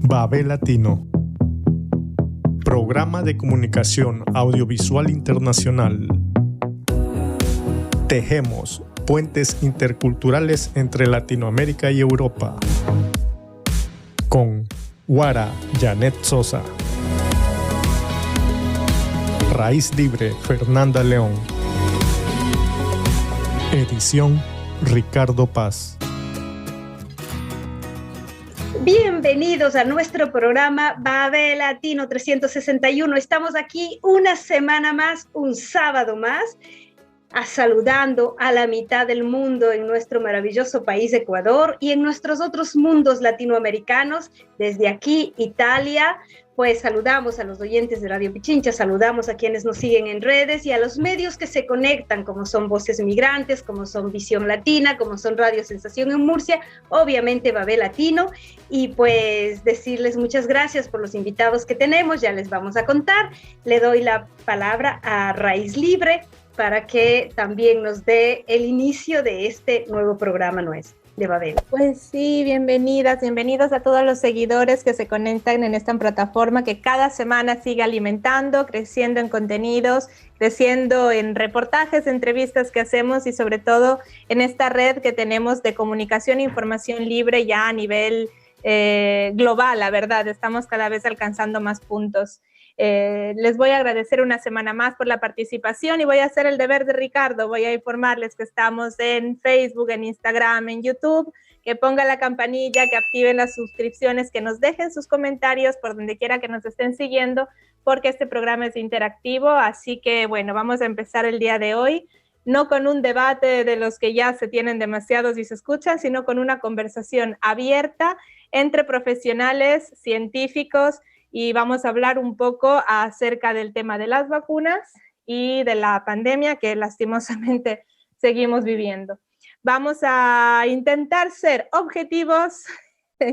Babel Latino, programa de comunicación audiovisual internacional. Tejemos puentes interculturales entre Latinoamérica y Europa. Con Guara Janet Sosa. Raíz Libre Fernanda León. Edición Ricardo Paz. Bienvenidos a nuestro programa Babel Latino 361. Estamos aquí una semana más, un sábado más, saludando a la mitad del mundo en nuestro maravilloso país Ecuador y en nuestros otros mundos latinoamericanos. Desde aquí, Italia, pues saludamos a los oyentes de Radio Pichincha, saludamos a quienes nos siguen en redes y a los medios que se conectan, como son Voces Migrantes, como son Visión Latina, como son Radio Sensación en Murcia, obviamente Babel Latino, y pues decirles muchas gracias por los invitados que tenemos, ya les vamos a contar. Le doy la palabra a Raíz Libre para que también nos dé el inicio de este nuevo programa nuestro de Babel. Pues sí, bienvenidos a todos los seguidores que se conectan en esta plataforma que cada semana sigue alimentando, creciendo en contenidos, creciendo en reportajes, entrevistas que hacemos y sobre todo en esta red que tenemos de comunicación e información libre ya a nivel global, la verdad, estamos cada vez alcanzando más puntos. Les voy a agradecer una semana más por la participación y voy a hacer el deber de Ricardo, voy a informarles que estamos en Facebook, en Instagram, en YouTube, que pongan la campanilla, que activen las suscripciones, que nos dejen sus comentarios por donde quiera que nos estén siguiendo, porque este programa es interactivo, así que bueno, vamos a empezar el día de hoy, no con un debate de los que ya se tienen demasiados y se escuchan, sino con una conversación abierta entre profesionales, científicos, y vamos a hablar un poco acerca del tema de las vacunas y de la pandemia que lastimosamente seguimos viviendo. Vamos a intentar ser objetivos,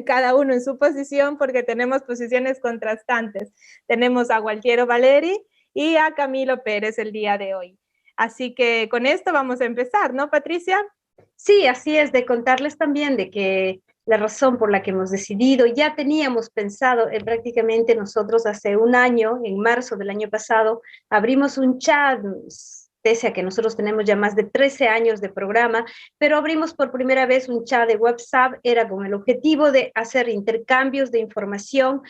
cada uno en su posición, porque tenemos posiciones contrastantes. Tenemos a Gualtiero Valeri y a Camilo Pérez el día de hoy. Así que con esto vamos a empezar, ¿no, Patricia? Sí, así es, de contarles también de que la razón por la que hemos decidido, ya teníamos pensado, prácticamente nosotros hace un año, en marzo del año pasado, abrimos un chat, pese a que nosotros tenemos ya más de 13 años de programa, pero abrimos por primera vez un chat de WhatsApp, era con el objetivo de hacer intercambios de información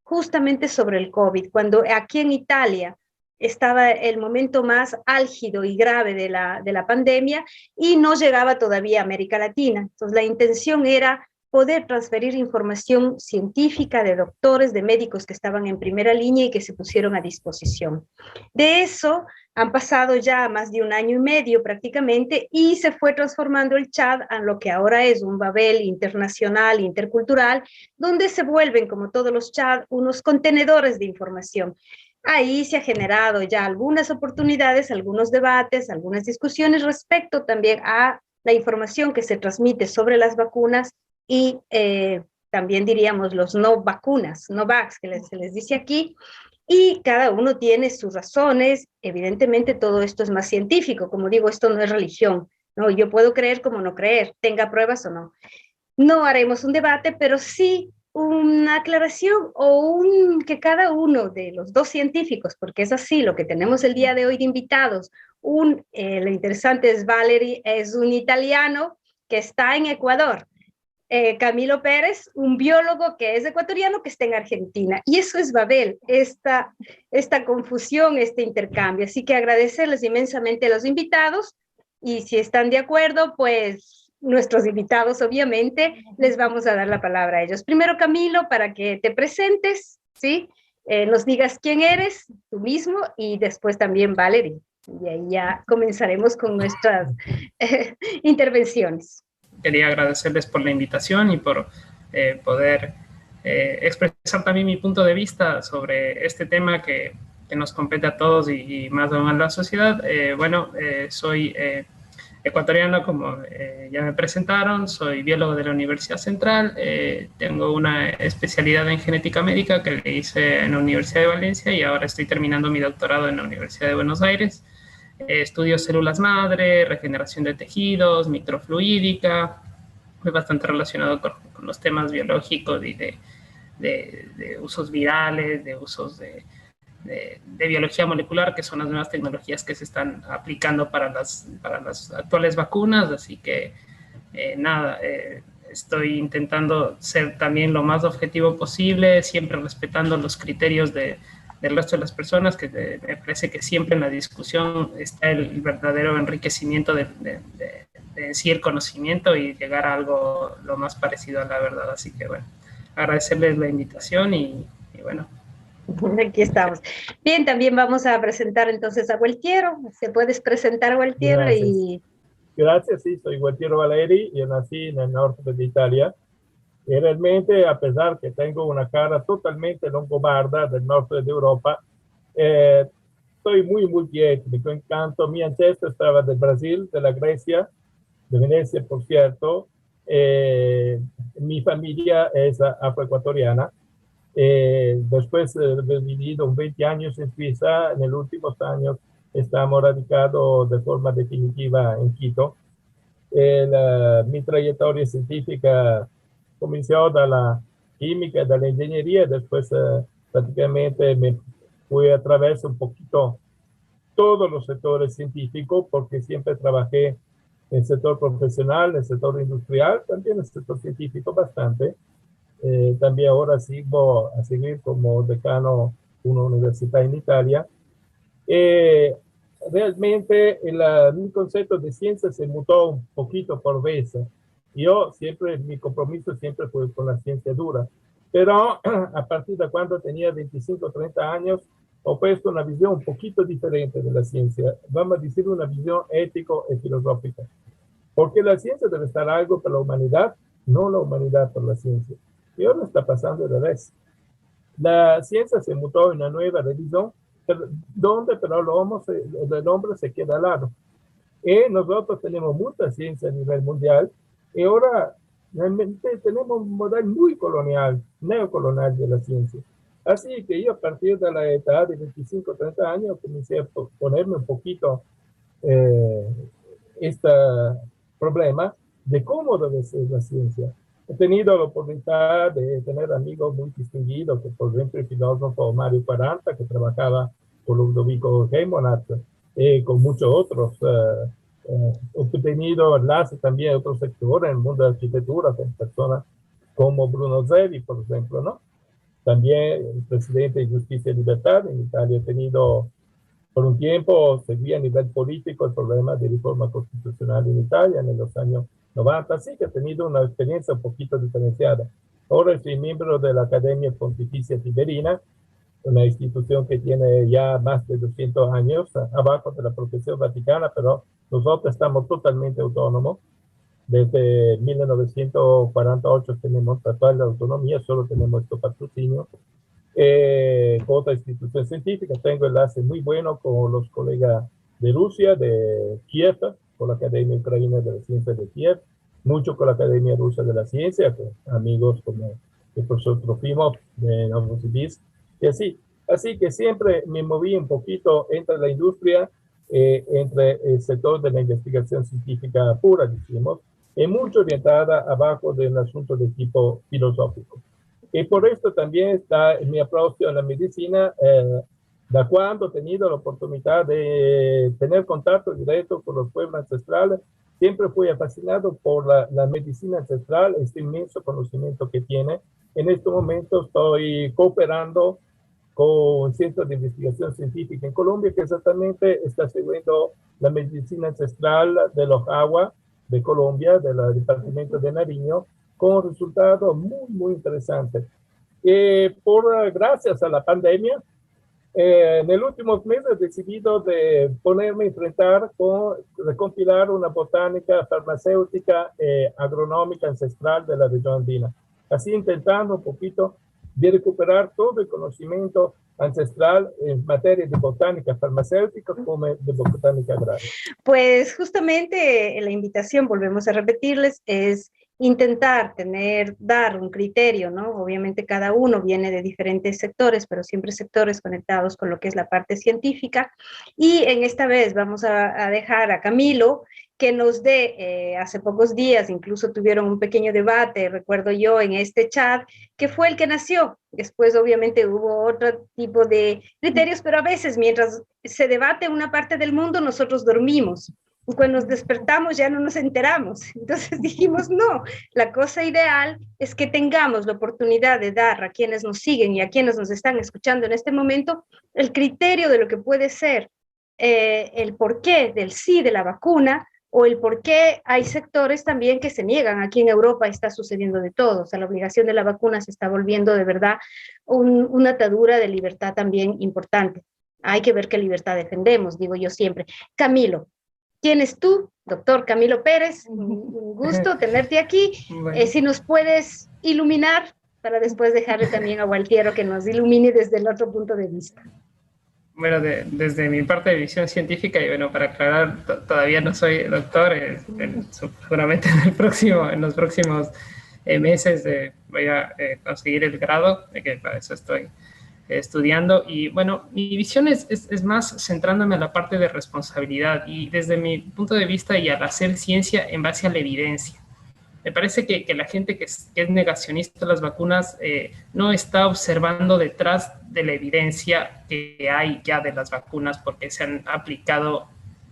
justamente sobre el COVID, cuando aquí en Italia estaba el momento más álgido y grave de la pandemia y no llegaba todavía a América Latina. Entonces la intención era poder transferir información científica de doctores, de médicos que estaban en primera línea y que se pusieron a disposición. De eso han pasado ya más de un año y medio prácticamente y se fue transformando el chat en lo que ahora es un Babel internacional, intercultural, donde se vuelven, como todos los chats, unos contenedores de información. Ahí se ha generado ya algunas oportunidades, algunos debates, algunas discusiones respecto también a la información que se transmite sobre las vacunas y también diríamos los no vacunas, no vax, que se les dice aquí, y cada uno tiene sus razones. Evidentemente todo esto es más científico, como digo, esto no es religión, ¿no? Yo puedo creer como no creer, tenga pruebas o no. No haremos un debate, pero sí una aclaración o que cada uno de los dos científicos, porque es así lo que tenemos el día de hoy de invitados, lo interesante es Valeri, es un italiano que está en Ecuador, Camilo Pérez, un biólogo que es ecuatoriano que está en Argentina, y eso es Babel, esta confusión, este intercambio, así que agradecerles inmensamente a los invitados, y si están de acuerdo, pues nuestros invitados, obviamente, les vamos a dar la palabra a ellos. Primero, Camilo, para que te presentes, ¿sí? Nos digas quién eres, tú mismo, y después también Valerie. Y ahí ya comenzaremos con nuestras intervenciones. Quería agradecerles por la invitación y por poder expresar también mi punto de vista sobre este tema que nos compete a todos y más aún a la sociedad. Soy ecuatoriano, como ya me presentaron, soy biólogo de la Universidad Central, tengo una especialidad en genética médica que le hice en la Universidad de Valencia y ahora estoy terminando mi doctorado en la Universidad de Buenos Aires. Estudio células madre, regeneración de tejidos, microfluídica, muy bastante relacionado con los temas biológicos y de usos virales, de usos de biología molecular, que son las nuevas tecnologías que se están aplicando para las actuales vacunas. Así que estoy intentando ser también lo más objetivo posible, siempre respetando los criterios del resto de las personas, que me parece que siempre en la discusión está el verdadero enriquecimiento de sí el conocimiento y llegar a algo lo más parecido a la verdad. Así que bueno, agradecerles la invitación y bueno. Aquí estamos. Bien, también vamos a presentar entonces a Gualtiero. ¿Se puedes presentar, Gualtiero? Gracias, sí, soy Gualtiero Valeri, yo nací en el norte de Italia. Y realmente, a pesar que tengo una cara totalmente longobarda del norte de Europa, soy muy multiétnico. En cuanto mi ancestro estaba del Brasil, de la Grecia, de Venecia, por cierto. Mi familia es afroecuatoriana. Después de vivido 20 años en Suiza, en los últimos años estamos radicados de forma definitiva en Quito. Mi trayectoria científica comenzó de la química, de la ingeniería, después prácticamente me fui a través un poquito todos los sectores científicos, porque siempre trabajé en el sector profesional, en el sector industrial, también en el sector científico bastante. También ahora sigo a seguir como decano de una universidad en Italia. Realmente mi concepto de ciencia se mutó un poquito por veces. Mi compromiso siempre fue con la ciencia dura, pero a partir de cuando tenía 25 o 30 años, he puesto una visión un poquito diferente de la ciencia, vamos a decir una visión ético y filosófica, porque la ciencia debe estar algo para la humanidad, no la humanidad por la ciencia. Y ahora está pasando al revés. La ciencia se mutó en una nueva religión, donde pero el hombre se queda al lado. Y nosotros tenemos mucha ciencia a nivel mundial, y ahora realmente tenemos un modelo muy colonial, neocolonial de la ciencia. Así que yo a partir de la edad de 25, 30 años comencé a ponerme un poquito este problema de cómo debe ser la ciencia. He tenido la oportunidad de tener amigos muy distinguidos, que por ejemplo el filósofo Mario Quaranta, que trabajaba con Ludovico Heimonat, con muchos otros. He tenido enlaces también a otros sectores en el mundo de la arquitectura, con personas como Bruno Zevi, por ejemplo, ¿no? También el presidente de Justicia y Libertad en Italia. He tenido, por un tiempo, seguía a nivel político el problema de reforma constitucional en Italia en los años 90, así que he tenido una experiencia un poquito diferenciada. Ahora soy miembro de la Academia Pontificia Tiberina, una institución que tiene ya más de 200 años, abajo de la profesión vaticana, pero nosotros estamos totalmente autónomos. Desde 1948 tenemos total autonomía, solo tenemos este patrocinio. Con otra institución científica tengo enlace muy bueno con los colegas de Rusia, de Kiev, con la Academia Ucraniana de la Ciencia de Kiev, mucho con la Academia Rusa de la Ciencia, con amigos como el profesor Trofimov de Novosibirsk, y así que siempre me moví un poquito entre la industria, entre el sector de la investigación científica pura, decimos, y mucho orientada abajo de un asunto de tipo filosófico. Y por esto también está mi aprocio a la medicina, de cuando he tenido la oportunidad de tener contacto directo con los pueblos ancestrales. Siempre fui fascinado por la medicina ancestral, este inmenso conocimiento que tiene. En este momento estoy cooperando con un centro de investigación científica en Colombia que exactamente está siguiendo la medicina ancestral de los Agua de Colombia, del departamento de Nariño, con resultados muy, muy interesantes. Gracias a la pandemia, en los últimos meses he decidido de ponerme a enfrentar de compilar una botánica farmacéutica agronómica ancestral de la región andina. Así intentando un poquito de recuperar todo el conocimiento ancestral en materia de botánica farmacéutica como de botánica agraria. Pues justamente la invitación, volvemos a repetirles, es intentar dar un criterio, ¿no? Obviamente cada uno viene de diferentes sectores, pero siempre sectores conectados con lo que es la parte científica. Y en esta vez vamos a dejar a Camilo que nos dé, hace pocos días incluso tuvieron un pequeño debate, recuerdo yo, en este chat, que fue el que nació. Después obviamente hubo otro tipo de criterios, pero a veces mientras se debate en una parte del mundo, nosotros dormimos. Y cuando nos despertamos ya no nos enteramos. Entonces dijimos, no, la cosa ideal es que tengamos la oportunidad de dar a quienes nos siguen y a quienes nos están escuchando en este momento el criterio de lo que puede ser el porqué del sí de la vacuna, o el por qué hay sectores también que se niegan. Aquí en Europa está sucediendo de todo. O sea, la obligación de la vacuna se está volviendo de verdad una atadura de libertad también importante. Hay que ver qué libertad defendemos, digo yo siempre. Camilo, ¿quién es tú? Doctor Camilo Pérez, un gusto tenerte aquí. Bueno. Si nos puedes iluminar, para después dejarle también a Gualtiero que nos ilumine desde el otro punto de vista. Bueno, desde mi parte de visión científica, y bueno, para aclarar, todavía no soy doctor, seguramente en los próximos meses voy a conseguir el grado, que para eso estoy estudiando. Y bueno, mi visión es más centrándome en la parte de responsabilidad y desde mi punto de vista y al hacer ciencia en base a la evidencia. Me parece que la gente que es negacionista de las vacunas no está observando detrás de la evidencia que hay ya de las vacunas, porque se han aplicado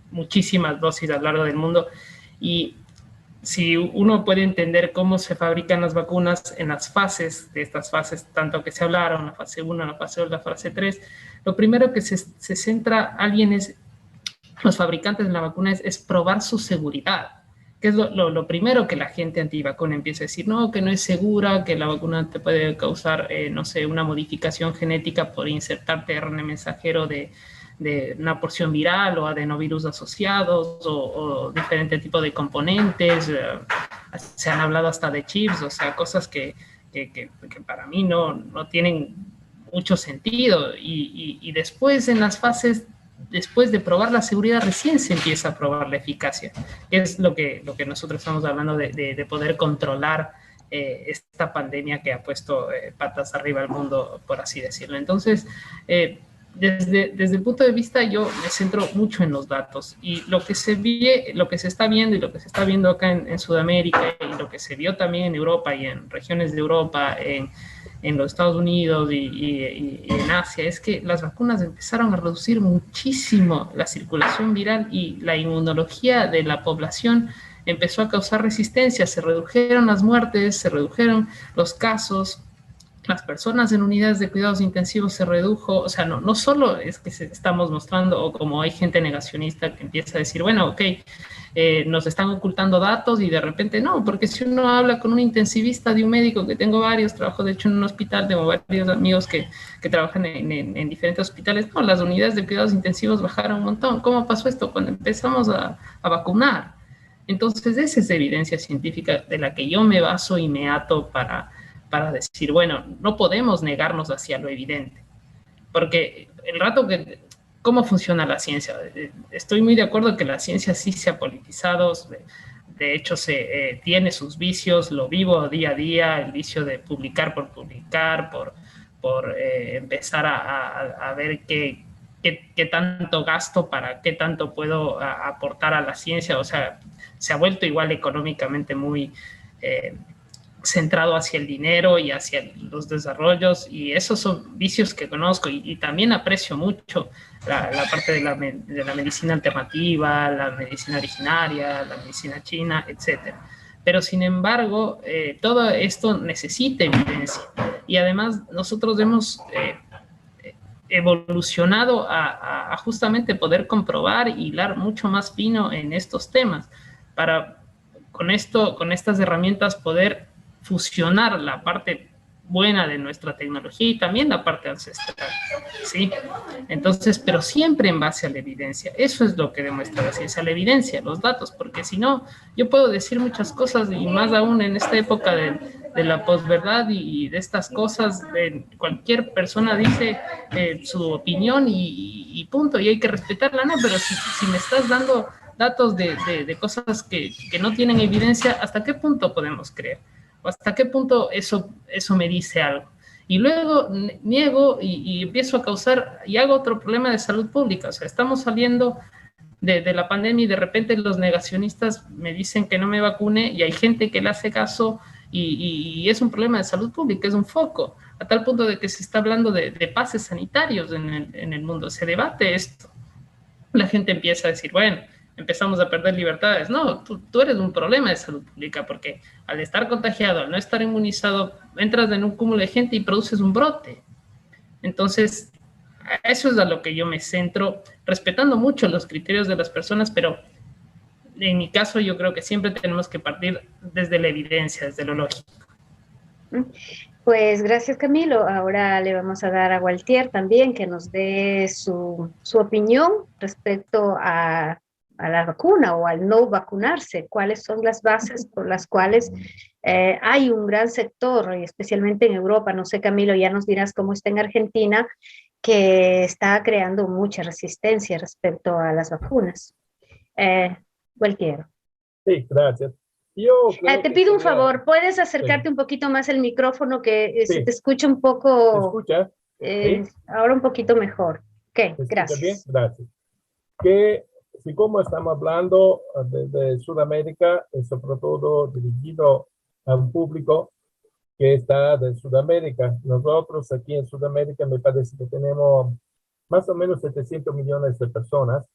muchísimas dosis a lo largo del mundo. Y si uno puede entender cómo se fabrican las vacunas en las fases, de estas fases tanto que se hablaron, la fase 1, la fase 2, la fase 3, lo primero que se centra los fabricantes de la vacuna es probar su seguridad. Que es lo primero que la gente antivacuna empieza a decir, no, que no es segura, que la vacuna te puede causar, no sé, una modificación genética por insertarte RNA mensajero de una porción viral o adenovirus asociados o diferente tipo de componentes. Se han hablado hasta de chips, o sea, cosas que para mí no tienen mucho sentido. Y después en las fases, después de probar la seguridad, recién se empieza a probar la eficacia, que es lo que nosotros estamos hablando de poder controlar esta pandemia que ha puesto patas arriba al mundo, por así decirlo. Entonces, desde el punto de vista, yo me centro mucho en los datos, y lo que se está viendo y lo que se está viendo acá en Sudamérica, y lo que se vio también en Europa y en regiones de Europa, en los Estados Unidos y en Asia, es que las vacunas empezaron a reducir muchísimo la circulación viral y la inmunología de la población empezó a causar resistencia, se redujeron las muertes, se redujeron los casos, las personas en unidades de cuidados intensivos se redujo. O sea, no solo es que estamos mostrando, o como hay gente negacionista que empieza a decir, bueno, ok, nos están ocultando datos, y de repente no, porque si uno habla con un intensivista de un médico, que tengo varios, trabajo de hecho en un hospital, tengo varios amigos que trabajan en diferentes hospitales, no, las unidades de cuidados intensivos bajaron un montón. ¿Cómo pasó esto? Cuando empezamos a vacunar. Entonces esa es evidencia científica de la que yo me baso y me ato para decir, bueno, no podemos negarnos hacia lo evidente, porque el rato que... ¿Cómo funciona la ciencia? Estoy muy de acuerdo que la ciencia sí se ha politizado, de hecho tiene sus vicios, lo vivo día a día, el vicio de publicar por publicar, por empezar a ver qué tanto gasto, para qué tanto puedo aportar a la ciencia. O sea, se ha vuelto igual económicamente muy centrado hacia el dinero y hacia los desarrollos, y esos son vicios que conozco, y también aprecio mucho la parte de la medicina alternativa, la medicina originaria, la medicina china, etc. Pero sin embargo, todo esto necesita evidencia, y además nosotros hemos evolucionado a justamente poder comprobar y hilar mucho más fino en estos temas, para con estas herramientas poder fusionar la parte buena de nuestra tecnología y también la parte ancestral, ¿sí? Entonces, pero siempre en base a la evidencia. Eso es lo que demuestra la ciencia, la evidencia, los datos, porque si no, yo puedo decir muchas cosas, y más aún en esta época de la posverdad y de estas cosas, cualquier persona dice su opinión y punto, y hay que respetarla, ¿no? Pero si me estás dando datos de cosas que no tienen evidencia, ¿hasta qué punto podemos creer? ¿O hasta qué punto eso me dice algo? Y luego niego y empiezo a causar y hago otro problema de salud pública. O sea, estamos saliendo de la pandemia y de repente los negacionistas me dicen que no me vacune y hay gente que le hace caso y es un problema de salud pública, es un foco, a tal punto de que se está hablando de pases sanitarios en el mundo. Se debate esto. La gente empieza a decir, bueno, empezamos a perder libertades. No, tú eres un problema de salud pública porque al estar contagiado, al no estar inmunizado, entras en un cúmulo de gente y produces un brote. Entonces, eso es a lo que yo me centro, respetando mucho los criterios de las personas, pero en mi caso yo creo que siempre tenemos que partir desde la evidencia, desde lo lógico. Pues gracias, Camilo. Ahora le vamos a dar a Gualtier también que nos dé su opinión respecto a la vacuna o al no vacunarse. ¿Cuáles son las bases por las cuales hay un gran sector, y especialmente en Europa? No sé, Camilo, ya nos dirás cómo está en Argentina, que está creando mucha resistencia respecto a las vacunas. Gualtier. Sí, gracias. Yo creo Te que pido un sería- favor, ¿puedes acercarte Sí, un poquito más el micrófono que se sí, te escucha un ¿se poco, escucha? ¿Sí? ahora un poquito mejor? Ok, ¿Se escucha bien? gracias. Gracias. Que si como estamos hablando de Sudamérica, es sobre todo dirigido a un público que está de Sudamérica. Nosotros aquí en Sudamérica me parece que tenemos más o menos 700 millones de personas.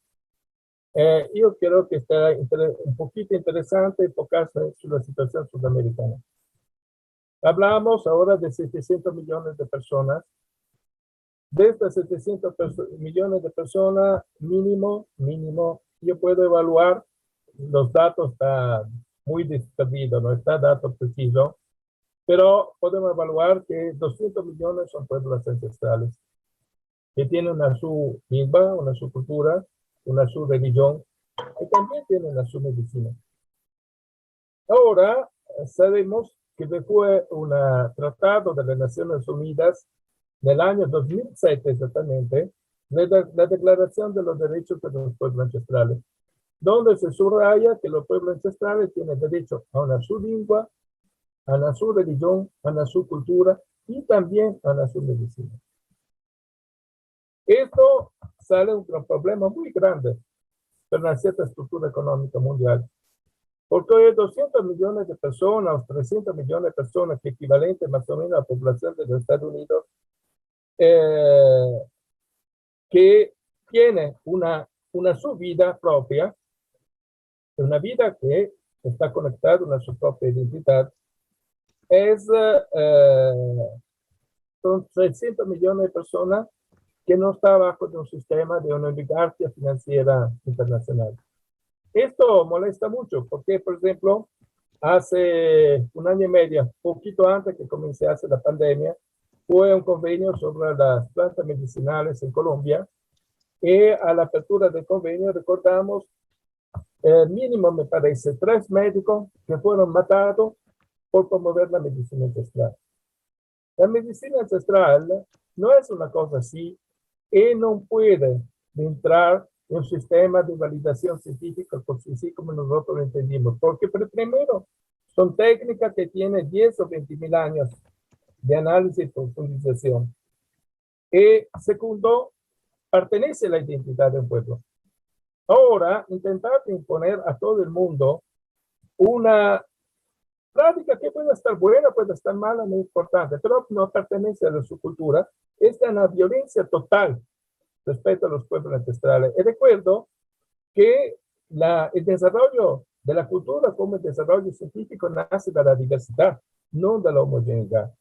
Yo creo que está un poquito interesante enfocarse en la situación sudamericana. Hablamos ahora de 700 millones de personas. De estas 700 millones de personas, mínimo, yo puedo evaluar, los datos están muy disperdidos, no está dato preciso, pero podemos evaluar que 200 millones son pueblos ancestrales, que tienen una su lengua, una su cultura, una su religión, y también tienen una su medicina. Ahora sabemos que fue un tratado de las Naciones Unidas del año 2007 exactamente, la Declaración de los Derechos de los Pueblos Ancestrales, donde se subraya que los pueblos ancestrales tienen derecho a una su lengua, a una su religión, a una su cultura y también a una su medicina. Esto sale un problema muy grande para una cierta estructura económica mundial. Porque hay 200 millones de personas, 300 millones de personas, que equivalente más o menos a la población de los Estados Unidos, que tiene una su vida propia, una vida que está conectada a su propia identidad, son 300 millones de personas que no están bajo de un sistema de una oligarquía financiera internacional. Esto molesta mucho porque, por ejemplo, hace un año y medio, poquito antes que comenzase la pandemia, fue un convenio sobre las plantas medicinales en Colombia. Y a la apertura del convenio recordamos, mínimo me parece, 3 médicos que fueron matados por promover la medicina ancestral. La medicina ancestral no es una cosa así y no puede entrar en un sistema de validación científica por sí como nosotros lo entendimos. Porque primero, son técnicas que tienen 10 o 20 mil años de análisis y profundización. Y segundo, pertenece a la identidad del pueblo. Ahora, intentar imponer a todo el mundo una práctica que puede estar buena, puede estar mala, no es importante, pero no pertenece a su cultura, es una violencia total respecto a los pueblos ancestrales. Y recuerdo que el desarrollo de la cultura como el desarrollo científico nace de la diversidad, no de la homogeneidad.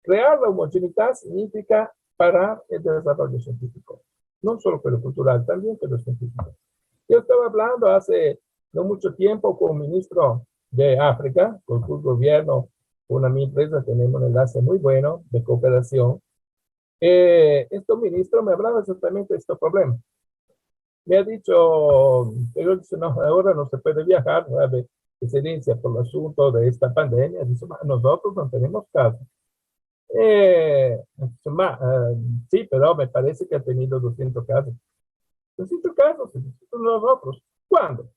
Crear la homogeneidad significa parar el desarrollo científico, no solo pero cultural, también pero científico. Yo estaba hablando hace no mucho tiempo con un ministro de África, con su gobierno, con una empresa, tenemos un enlace muy bueno de cooperación. Este ministro me hablaba exactamente de este problema. Me ha dicho, pero dice, no, ahora no se puede viajar, no hay incidencia por el asunto de esta pandemia. Dice, nosotros no tenemos caso. Sí, pero me parece que ha tenido 200 casos. 200 casos, nosotros. ¿Cuándo?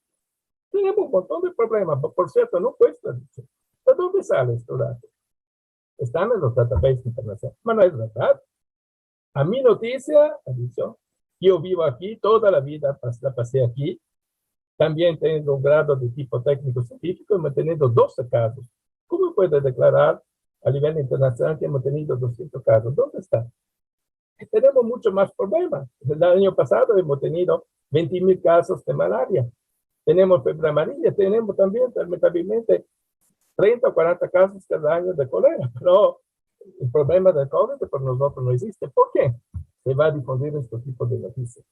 Tenemos un montón de problemas. Por cierto, no cuesta. ¿De dónde salen estos datos? Están en los databases internacionales. Bueno, es verdad. A mi noticia, ha dicho, yo vivo aquí, toda la vida la pasé aquí. También tengo un grado de tipo técnico científico, hemos tenido 12 casos. ¿Cómo puede declarar a nivel internacional que hemos tenido 200 casos? ¿Dónde está? Tenemos mucho más problemas. El año pasado hemos tenido 20.000 casos de malaria. Tenemos fiebre amarilla, tenemos también, lamentablemente, 30 o 40 casos cada año de cólera. Pero el problema del COVID por nosotros no existe. ¿Por qué? Se va a difundir este tipo de noticias.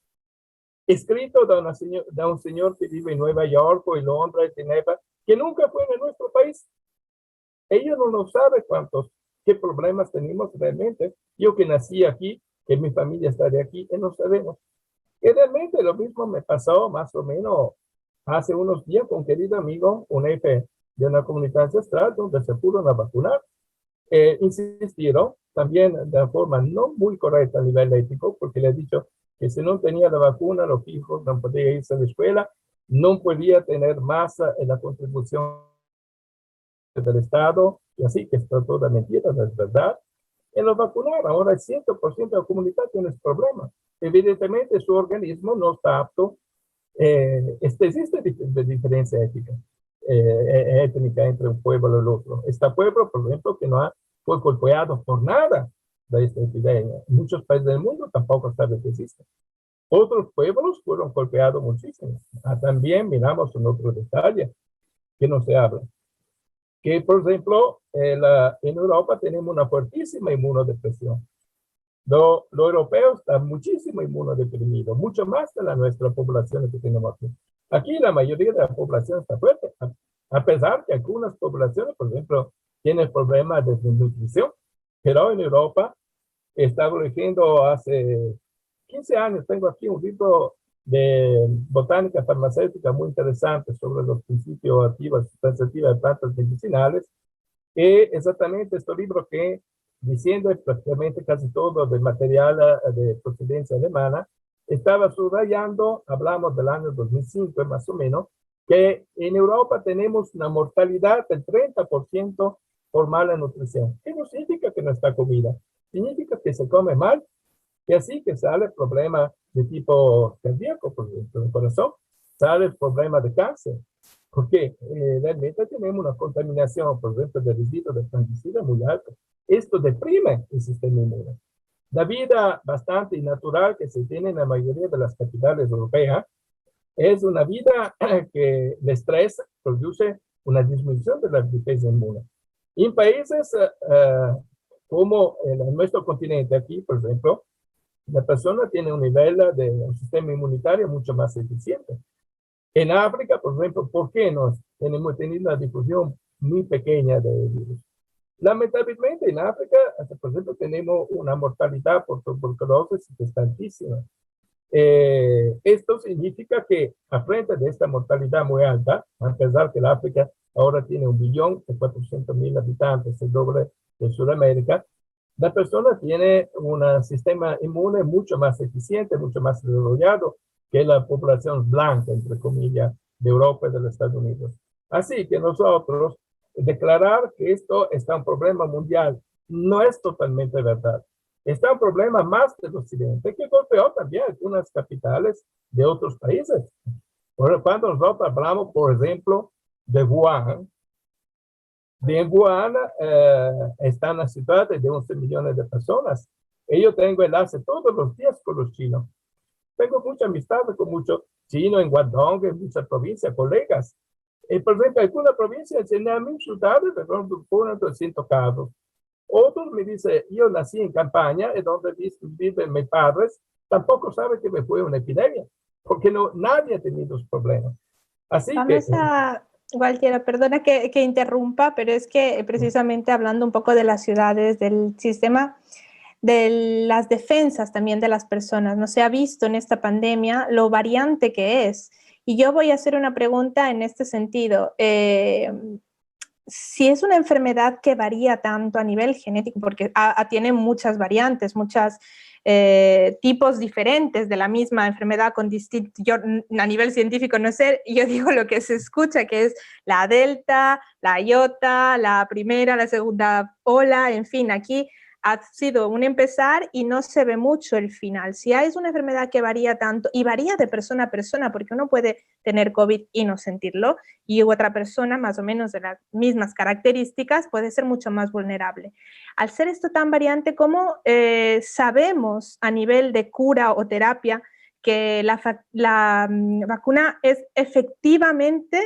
Escrito de un señor que vive en Nueva York o en Londres, en Ginebra, que nunca fue en nuestro país. Ella no sabe qué problemas tenemos realmente. Yo que nací aquí, que mi familia está de aquí, y no sabemos. Y realmente lo mismo me pasó más o menos hace unos días con un querido amigo, un jefe de una comunidad ancestral, donde se fueron a vacunar. Insistieron también de forma no muy correcta a nivel ético, porque le he dicho que si no tenía la vacuna, los hijos no podían irse a la escuela, no podía tener más en la contribución del Estado, y así que esto es toda mentira, no es verdad. En los vacunar, ahora el 100% de la comunidad tiene problemas. Evidentemente su organismo no está apto. Existe diferencia ética, étnica entre un pueblo y el otro. Este pueblo, por ejemplo, que no fue golpeado por nada de esta epidemia. Muchos países del mundo tampoco saben que existe. Otros pueblos fueron golpeados muchísimo. También miramos un otro detalle que no se habla. Que, por ejemplo, en Europa tenemos una fuertísima inmunodepresión. Los europeos están muchísimo inmunodeprimidos, mucho más de nuestra población que tenemos aquí. Aquí la mayoría de la población está fuerte, a pesar que algunas poblaciones, por ejemplo, tienen problemas de desnutrición. Pero en Europa, estaba leyendo hace 15 años, tengo aquí un libro de botánica farmacéutica muy interesante sobre los principios activos y sustancias activas de plantas medicinales. Exactamente este libro que diciendo prácticamente casi todo de material de procedencia alemana, estaba subrayando, hablamos del año 2005 más o menos, que en Europa tenemos una mortalidad del 30% por mala nutrición. ¿Qué no significa que no está comida? Significa que se come mal y así que sale el problema de tipo cardíaco, por ejemplo, del corazón, sale el problema de cáncer. Porque realmente tenemos una contaminación, por ejemplo, de residuos de fungicidas muy alta. Esto deprime el sistema inmune. La vida bastante natural que se tiene en la mayoría de las capitales europeas es una vida que el estrés produce una disminución de la defensa inmune. En países como en nuestro continente aquí, por ejemplo, la persona tiene un nivel de un sistema inmunitario mucho más eficiente. En África, por ejemplo, ¿por qué no tenemos tenido una difusión muy pequeña de virus? Lamentablemente en África, por ejemplo, tenemos una mortalidad por tuberculosis que está altísima. Esto significa que a frente de esta mortalidad muy alta, a pesar que el África ahora tiene 1.400.000 habitantes, el doble de Sudamérica, la persona tiene un sistema inmune mucho más eficiente, mucho más desarrollado que la población blanca, entre comillas, de Europa y de los Estados Unidos. Así que nosotros declarar que esto está un problema mundial no es totalmente verdad. Está un problema más del occidente que golpeó también algunas capitales de otros países. Cuando nosotros hablamos, por ejemplo, de Wuhan, están las ciudades de 11 millones de personas. Yo tengo enlace todos los días con los chinos. Tengo mucha amistad con muchos chinos en Guangdong, en muchas provincias, colegas. Por ejemplo, alguna provincia tiene 1.000 ciudades, de pronto ponen 200 casos. Otros me dicen, yo nací en campaña, en donde viven mis padres, tampoco sabe que me fue una epidemia, porque nadie ha tenido esos problemas. Así Vamos a, Gualtiero, perdona que interrumpa, pero es que precisamente hablando un poco de las ciudades, del sistema de las defensas también de las personas, no se ha visto en esta pandemia lo variante que es. Y yo voy a hacer una pregunta en este sentido. si es una enfermedad que varía tanto a nivel genético, porque tiene muchas variantes, muchos tipos diferentes de la misma enfermedad con yo a nivel científico no sé, yo digo lo que se escucha, que es la delta, la iota, la primera, la segunda ola, en fin, aquí ha sido un empezar y no se ve mucho el final. Si es una enfermedad que varía tanto, y varía de persona a persona, porque uno puede tener COVID y no sentirlo, y otra persona más o menos de las mismas características puede ser mucho más vulnerable. Al ser esto tan variante, ¿cómo sabemos a nivel de cura o terapia que la vacuna es efectivamente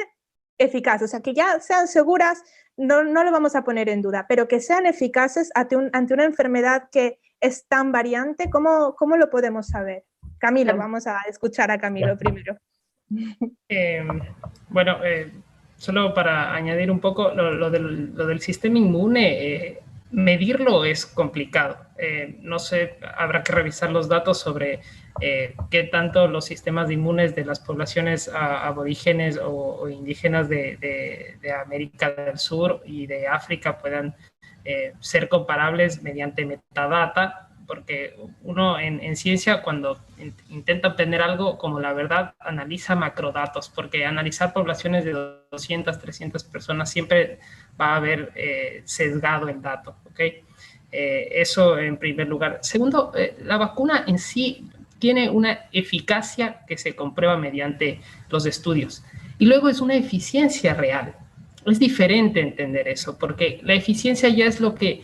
eficaz? O sea, que ya sean seguras, no lo vamos a poner en duda, pero que sean eficaces ante una enfermedad que es tan variante, ¿cómo lo podemos saber? Camilo, vamos a escuchar a Camilo primero. Bueno, solo para añadir un poco lo del sistema inmune, medirlo es complicado. No sé, habrá que revisar los datos sobre qué tanto los sistemas inmunes de las poblaciones aborígenes o indígenas de América del Sur y de África puedan ser comparables mediante metadata, porque uno en ciencia, cuando intenta obtener algo como la verdad, analiza macrodatos, porque analizar poblaciones de 200, 300 personas siempre va a haber sesgado el dato, ¿ok? Eso en primer lugar. Segundo, la vacuna en sí tiene una eficacia que se comprueba mediante los estudios. Y luego es una eficiencia real. Es diferente entender eso, porque la eficiencia ya es lo que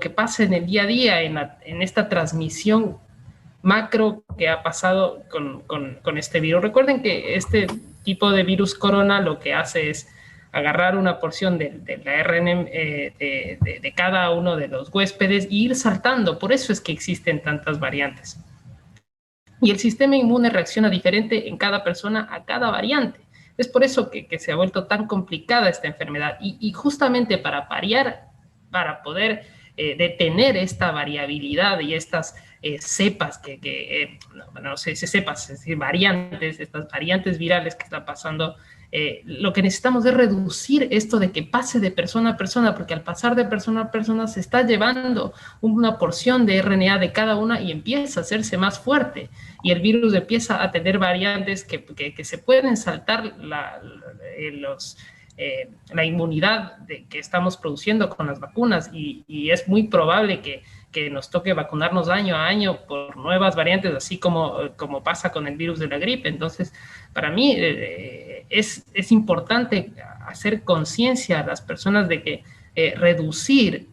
pasa en el día a día, en esta transmisión macro que ha pasado con este virus. Recuerden que este tipo de virus corona lo que hace es agarrar una porción de la ARN de cada uno de los huéspedes e ir saltando. Por eso es que existen tantas variantes. Y el sistema inmune reacciona diferente en cada persona a cada variante. Es por eso que se ha vuelto tan complicada esta enfermedad. Y justamente para poder detener esta variabilidad y estas cepas no sé si cepas, es decir, variantes, estas variantes virales que están pasando, lo que necesitamos es reducir esto de que pase de persona a persona, porque al pasar de persona a persona se está llevando una porción de RNA de cada una y empieza a hacerse más fuerte, y el virus empieza a tener variantes que se pueden saltar la inmunidad que estamos produciendo con las vacunas, y es muy probable que nos toque vacunarnos año a año por nuevas variantes, así como pasa con el virus de la gripe. Entonces, para mí es importante hacer conciencia a las personas de que reducir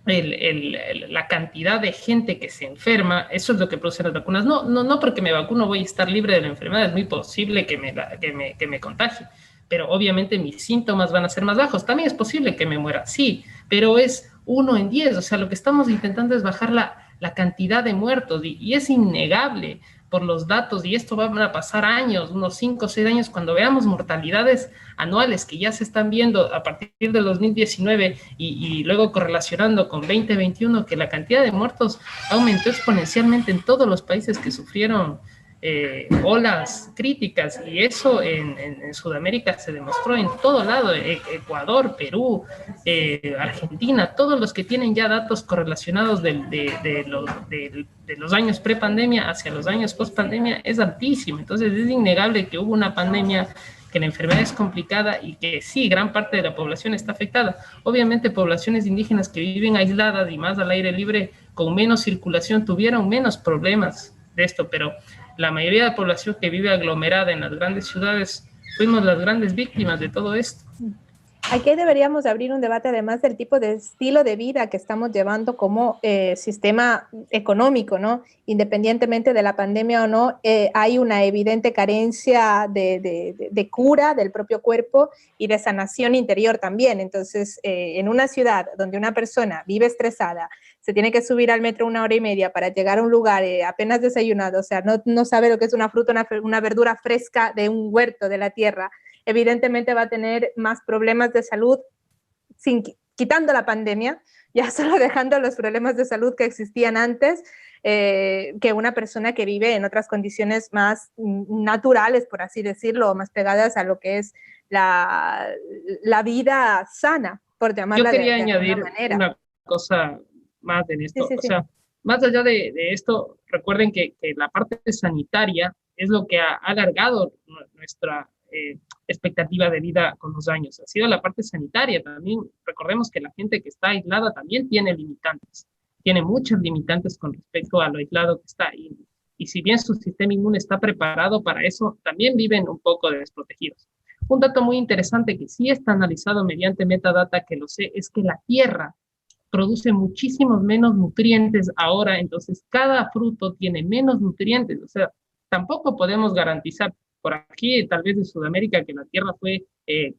la cantidad de gente que se enferma, eso es lo que producen las vacunas. No porque me vacuno voy a estar libre de la enfermedad, es muy posible que me contagie, pero obviamente mis síntomas van a ser más bajos. También es posible que me muera, sí, pero es 1 en 10, o sea, lo que estamos intentando es bajar la cantidad de muertos, y es innegable por los datos, y esto va a pasar años, unos 5 o 6 años, cuando veamos mortalidades anuales que ya se están viendo a partir del 2019 y luego correlacionando con 2021, que la cantidad de muertos aumentó exponencialmente en todos los países que sufrieron olas críticas, y eso en Sudamérica se demostró en todo lado, Ecuador, Perú, Argentina, todos los que tienen ya datos correlacionados de los años pre-pandemia hacia los años post-pandemia es altísimo. Entonces es innegable que hubo una pandemia, que la enfermedad es complicada y que sí, gran parte de la población está afectada. Obviamente poblaciones indígenas que viven aisladas y más al aire libre, con menos circulación, tuvieron menos problemas de esto, pero la mayoría de la población que vive aglomerada en las grandes ciudades fuimos las grandes víctimas de todo esto. Aquí deberíamos abrir un debate además del tipo de estilo de vida que estamos llevando como sistema económico, ¿no? Independientemente de la pandemia o no, hay una evidente carencia de cura del propio cuerpo y de sanación interior también. Entonces, en una ciudad donde una persona vive estresada, se tiene que subir al metro 1 hora y media para llegar a un lugar apenas desayunado, o sea, no sabe lo que es una fruta, una verdura fresca de un huerto de la tierra, evidentemente va a tener más problemas de salud, quitando la pandemia, ya solo dejando los problemas de salud que existían antes, que una persona que vive en otras condiciones más naturales, por así decirlo, más pegadas a lo que es la vida sana, por llamarla de alguna manera. Yo quería añadir una cosa más en esto. O sea, más allá de esto, recuerden que la parte sanitaria es lo que ha alargado nuestra expectativa de vida con los años. Ha sido la parte sanitaria. También recordemos que la gente que está aislada también tiene limitantes. Tiene muchas limitantes con respecto a lo aislado que está. Y si bien su sistema inmune está preparado para eso, también viven un poco desprotegidos. Un dato muy interesante que sí está analizado mediante metadata, que lo sé, es que la tierra produce muchísimos menos nutrientes ahora, entonces cada fruto tiene menos nutrientes. O sea, tampoco podemos garantizar por aquí, tal vez de Sudamérica, que la tierra fue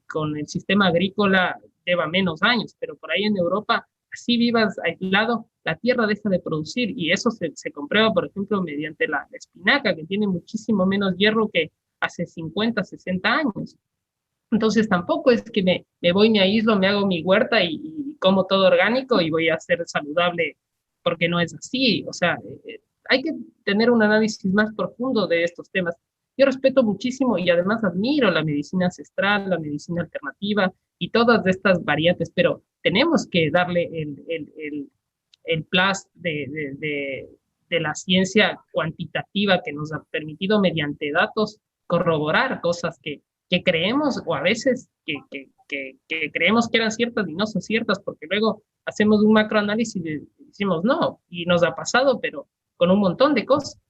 con el sistema agrícola lleva menos años, pero por ahí en Europa, así vivas aislado, la tierra deja de producir, y eso se comprueba, por ejemplo, mediante la espinaca, que tiene muchísimo menos hierro que hace 50, 60 años. Entonces tampoco es que me voy, me aíslo, me hago mi huerta y como todo orgánico y voy a ser saludable, porque no es así. O sea, hay que tener un análisis más profundo de estos temas. Yo respeto muchísimo y además admiro la medicina ancestral, la medicina alternativa y todas estas variantes, pero tenemos que darle el plus de la ciencia cuantitativa que nos ha permitido mediante datos corroborar cosas que creemos, o a veces que creemos que eran ciertas y no son ciertas, porque luego hacemos un macroanálisis y decimos no, y nos ha pasado, pero con un montón de cosas.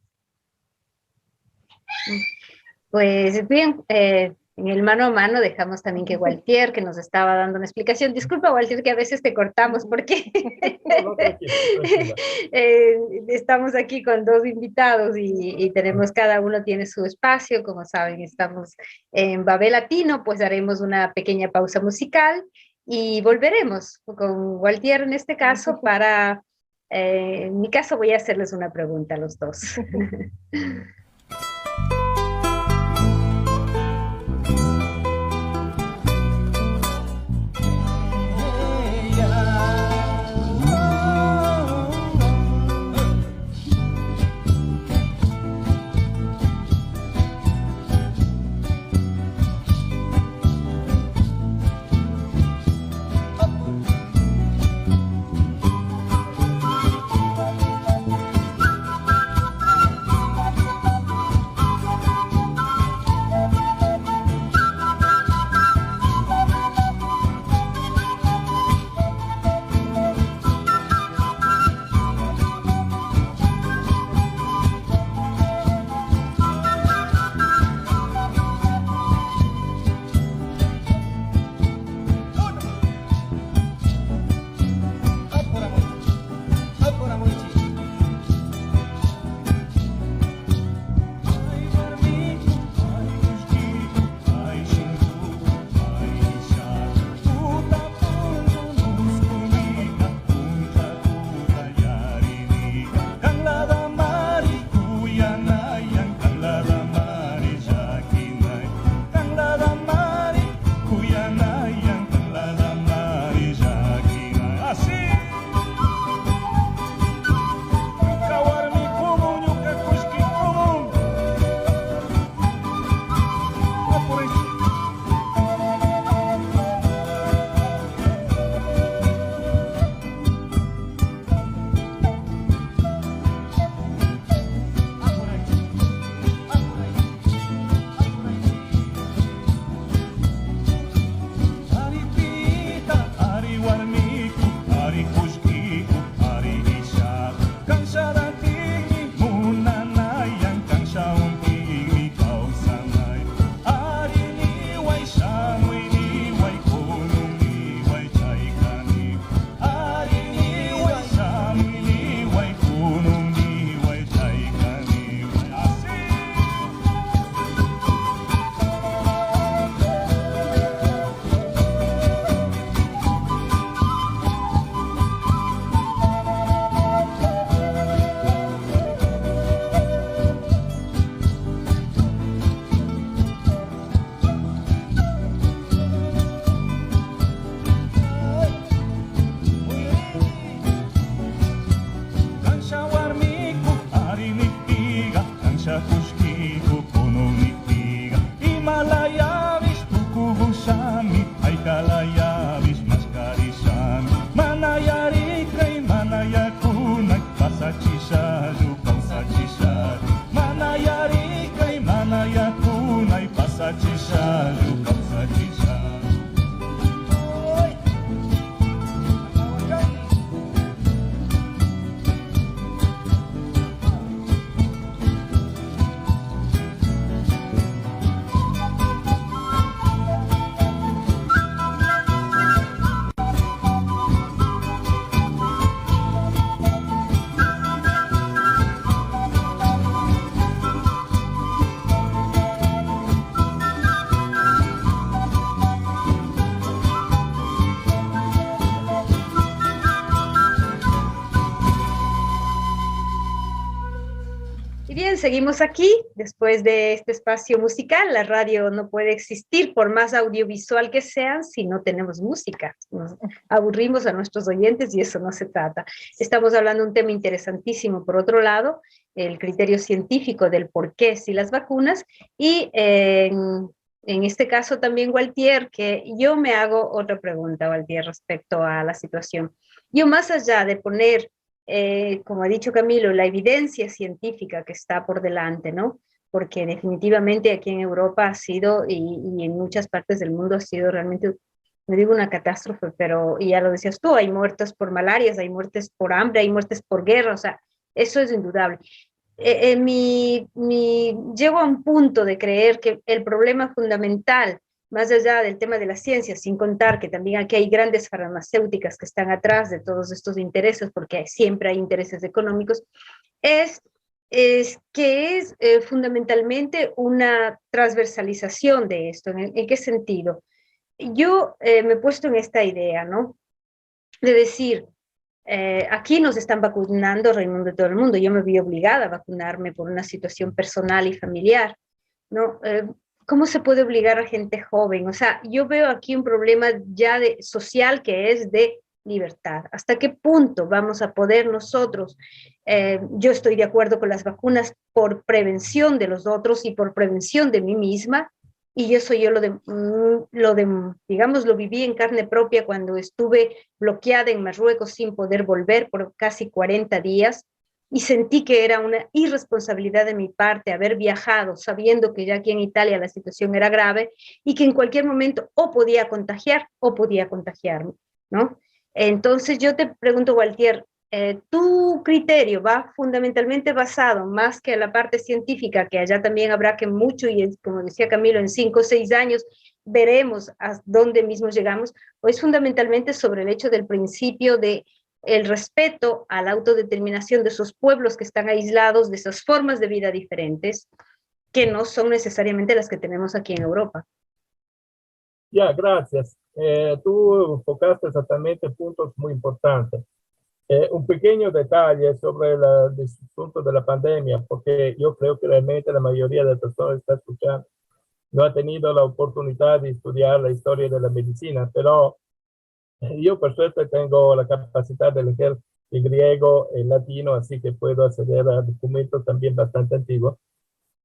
Pues bien, en el mano a mano dejamos también que Walter, que nos estaba dando una explicación. Disculpa, Walter, que a veces te cortamos porque estamos aquí con dos invitados y tenemos, cada uno tiene su espacio. Como saben, estamos en Babel Latino, pues haremos una pequeña pausa musical y volveremos con Walter en este caso para, en mi caso voy a hacerles una pregunta a los dos. bien, seguimos aquí después de este espacio musical. La radio no puede existir por más audiovisual que sean si no tenemos música. Nos aburrimos a nuestros oyentes y eso no se trata. Estamos hablando de un tema interesantísimo, por otro lado, el criterio científico del por qué si las vacunas y en este caso también, Gualtier, que yo me hago otra pregunta, Gualtier, respecto a la situación. Yo más allá de poner como ha dicho Camilo, la evidencia científica que está por delante, ¿no? Porque definitivamente aquí en Europa ha sido, y en muchas partes del mundo ha sido realmente, no digo una catástrofe, pero y ya lo decías tú, hay muertes por malarias, hay muertes por hambre, hay muertes por guerra, o sea, eso es indudable. Llego a un punto de creer que el problema fundamental, más allá del tema de la ciencia, sin contar que también aquí hay grandes farmacéuticas que están atrás de todos estos intereses, porque siempre hay intereses económicos, es que es fundamentalmente una transversalización de esto. ¿En qué sentido? Yo me he puesto en esta idea, ¿no? De decir, aquí nos están vacunando Raimundo de todo el mundo. Yo me vi obligada a vacunarme por una situación personal y familiar, ¿no? ¿Cómo se puede obligar a gente joven? O sea, yo veo aquí un problema ya social que es de libertad. ¿Hasta qué punto vamos a poder nosotros? Yo estoy de acuerdo con las vacunas por prevención de los otros y por prevención de mí misma. Y eso yo digamos, lo viví en carne propia cuando estuve bloqueada en Marruecos sin poder volver por casi 40 días. Y sentí que era una irresponsabilidad de mi parte haber viajado sabiendo que ya aquí en Italia la situación era grave y que en cualquier momento o podía contagiar o podía contagiarme, ¿no? Entonces yo te pregunto, Gualtier, ¿tu criterio va fundamentalmente basado más que en la parte científica, que allá también habrá que mucho, y como decía Camilo, en 5 o 6 años veremos a dónde mismo llegamos, o es fundamentalmente sobre el hecho del principio de el respeto a la autodeterminación de esos pueblos que están aislados, de esas formas de vida diferentes, que no son necesariamente las que tenemos aquí en Europa? Ya, gracias. Tú enfocaste exactamente puntos muy importantes. Un pequeño detalle sobre el asunto de la pandemia, porque yo creo que realmente la mayoría de las personas que está escuchando no ha tenido la oportunidad de estudiar la historia de la medicina, pero yo por suerte tengo la capacidad de leer el griego, el latino, así que puedo acceder a documentos también bastante antiguos.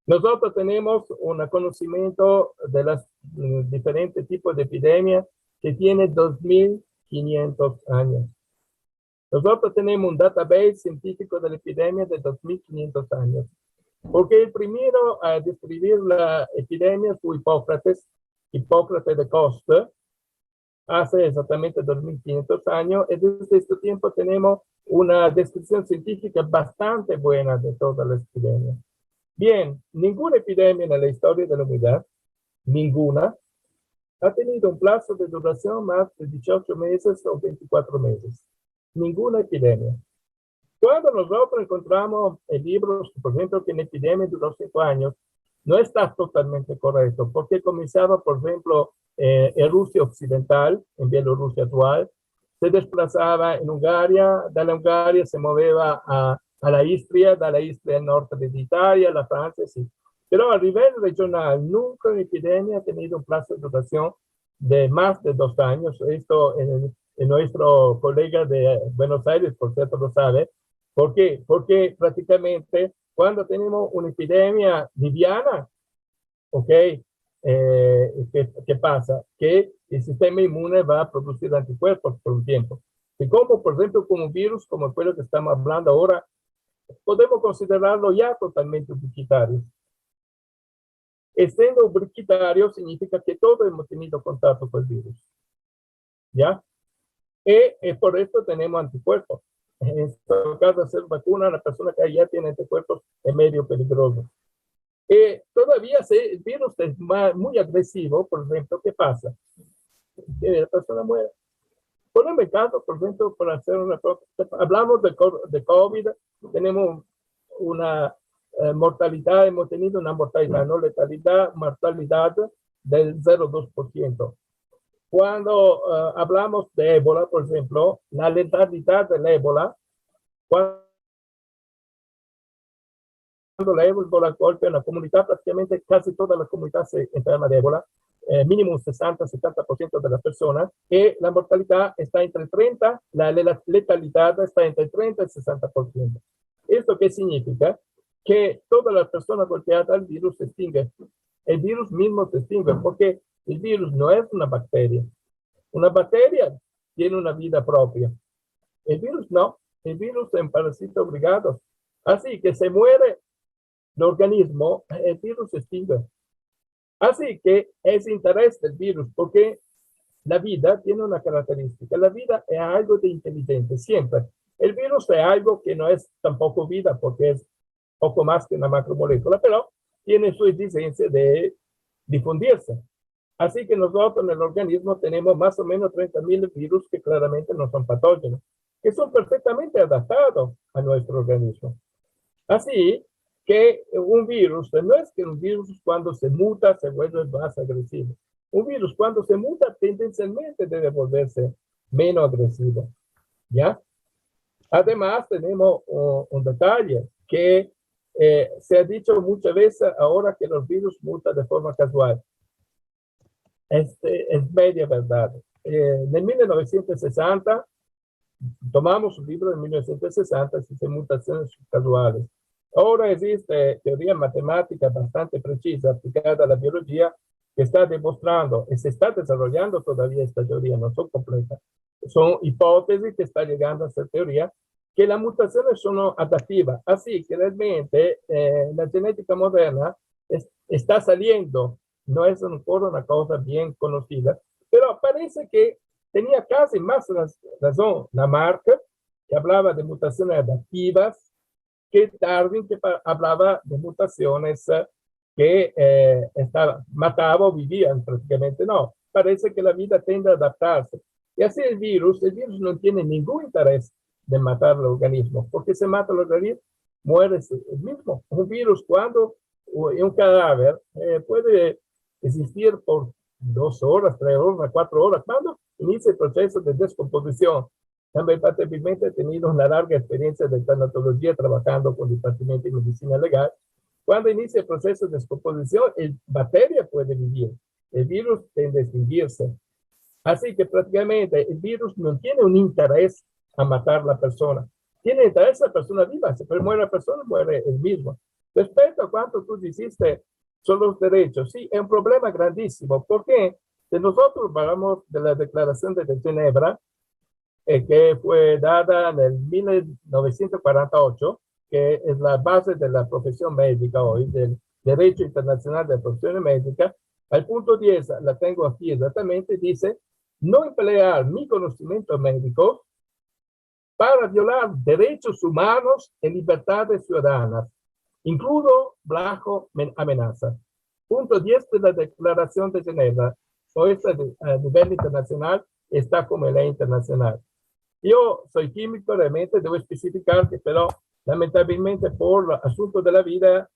Nosotros tenemos un conocimiento de los diferentes tipos de epidemias que tiene 2.500 años. Nosotros tenemos un database científico de la epidemia de 2.500 años. Porque el primero a describir la epidemia fue Hipócrates de Costa, hace exactamente 2.500 años, y desde este tiempo tenemos una descripción científica bastante buena de todas las epidemias. Bien, ninguna epidemia en la historia de la humanidad, ninguna, ha tenido un plazo de duración más de 18 meses o 24 meses. Ninguna epidemia. Cuando nosotros encontramos en libros, por ejemplo, que una epidemia duró 5 años, no está totalmente correcto, porque comenzaba, por ejemplo, en Rusia Occidental, en Bielorrusia actual, se desplazaba en Hungría, de la Hungría se movía a la Istria, de la Istria al norte de Italia, la Francia, sí. Pero a nivel regional, nunca una epidemia ha tenido un plazo de duración de más de 2 años. Esto en nuestro colega de Buenos Aires, por cierto, lo sabe. ¿Por qué? Porque prácticamente cuando tenemos una epidemia liviana, ¿ok? ¿Qué pasa? Que el sistema inmune va a producir anticuerpos por un tiempo. Y como, por ejemplo, como un virus, como fue lo que estamos hablando ahora, podemos considerarlo ya totalmente ubiquitario. Siendo ubiquitario significa que todos hemos tenido contacto con el virus. ¿Ya? Y por esto tenemos anticuerpos. En este caso, hacer vacuna a la persona que ya tiene anticuerpos es medio peligroso. Todavía el virus es muy agresivo, por ejemplo, ¿qué pasa? Que la persona muere. Poneme caso, por ejemplo, para hacer una cosa. Hablamos de COVID, tenemos una mortalidad, hemos tenido una mortalidad, no letalidad, mortalidad del 0,2%. Cuando hablamos de ébola, por ejemplo, la letalidad del ébola, cuando la ébola golpea una comunidad, prácticamente casi toda la comunidad se enferma de ébola, mínimo un 60-70% de las personas, y la mortalidad está entre 30, la letalidad está entre 30 y 60%. ¿Esto qué significa? Que todas las personas golpeadas, el virus se extingue. El virus mismo se extingue, porque el virus no es una bacteria. Una bacteria tiene una vida propia. El virus no. El virus es un parásito obligado. Así que se muere el organismo, el virus se extingue. Así que es interés del virus, porque la vida tiene una característica. La vida es algo de inteligente, siempre. El virus es algo que no es tampoco vida, porque es poco más que una macromolécula, pero tiene su exigencia de difundirse. Así que nosotros en el organismo tenemos más o menos 30.000 virus que claramente no son patógenos, que son perfectamente adaptados a nuestro organismo. Así que un virus, no es que un virus cuando se muta se vuelve más agresivo. Un virus cuando se muta tendencialmente debe volverse menos agresivo. ¿Ya? Además tenemos un detalle que se ha dicho muchas veces ahora que los virus mutan de forma casual. Es media verdad. En 1960, tomamos un libro de 1960, se mutaciones casuales. Ahora existe teoría matemática bastante precisa aplicada a la biología que está demostrando, y se está desarrollando todavía esta teoría, no son completas. Son hipótesis que están llegando a ser teoría, que las mutaciones son adaptivas. Así que realmente la genética moderna está saliendo, no es una cosa bien conocida, pero parece que tenía casi más razón Lamarck, que hablaba de mutaciones adaptivas, que Darwin, que hablaba de mutaciones que mataban o vivían, prácticamente no. Parece que la vida tiende a adaptarse. Y así el virus no tiene ningún interés de matar el organismo, porque se mata el organismo, muere el mismo. Un virus, cuando un cadáver puede existir por 2 horas, 3 horas, 4 horas, cuando inicia el proceso de descomposición. También particularmente he tenido una larga experiencia de tanatología trabajando con el Departamento de Medicina Legal. Cuando inicia el proceso de descomposición, el bacteria puede vivir, el virus tiende a extinguirse. Así que prácticamente el virus no tiene un interés a matar a la persona. Tiene interés a la persona viva. Si muere la persona, muere el mismo. Respecto a cuánto tú dijiste sobre los derechos, sí, es un problema grandísimo. Porque si nosotros hablamos de la Declaración de Ginebra, que fue dada en el 1948, que es la base de la profesión médica hoy, del Derecho Internacional de Profesiones Médicas, al punto 10, la tengo aquí exactamente, dice: no emplear mi conocimiento médico para violar derechos humanos y libertades ciudadanas, incluso bajo amenaza. Punto 10 de la Declaración de Ginebra, o esta a nivel internacional, está como ley internacional. Yo soy químico, realmente debo especificar que, pero lamentablemente por asuntos de la vida,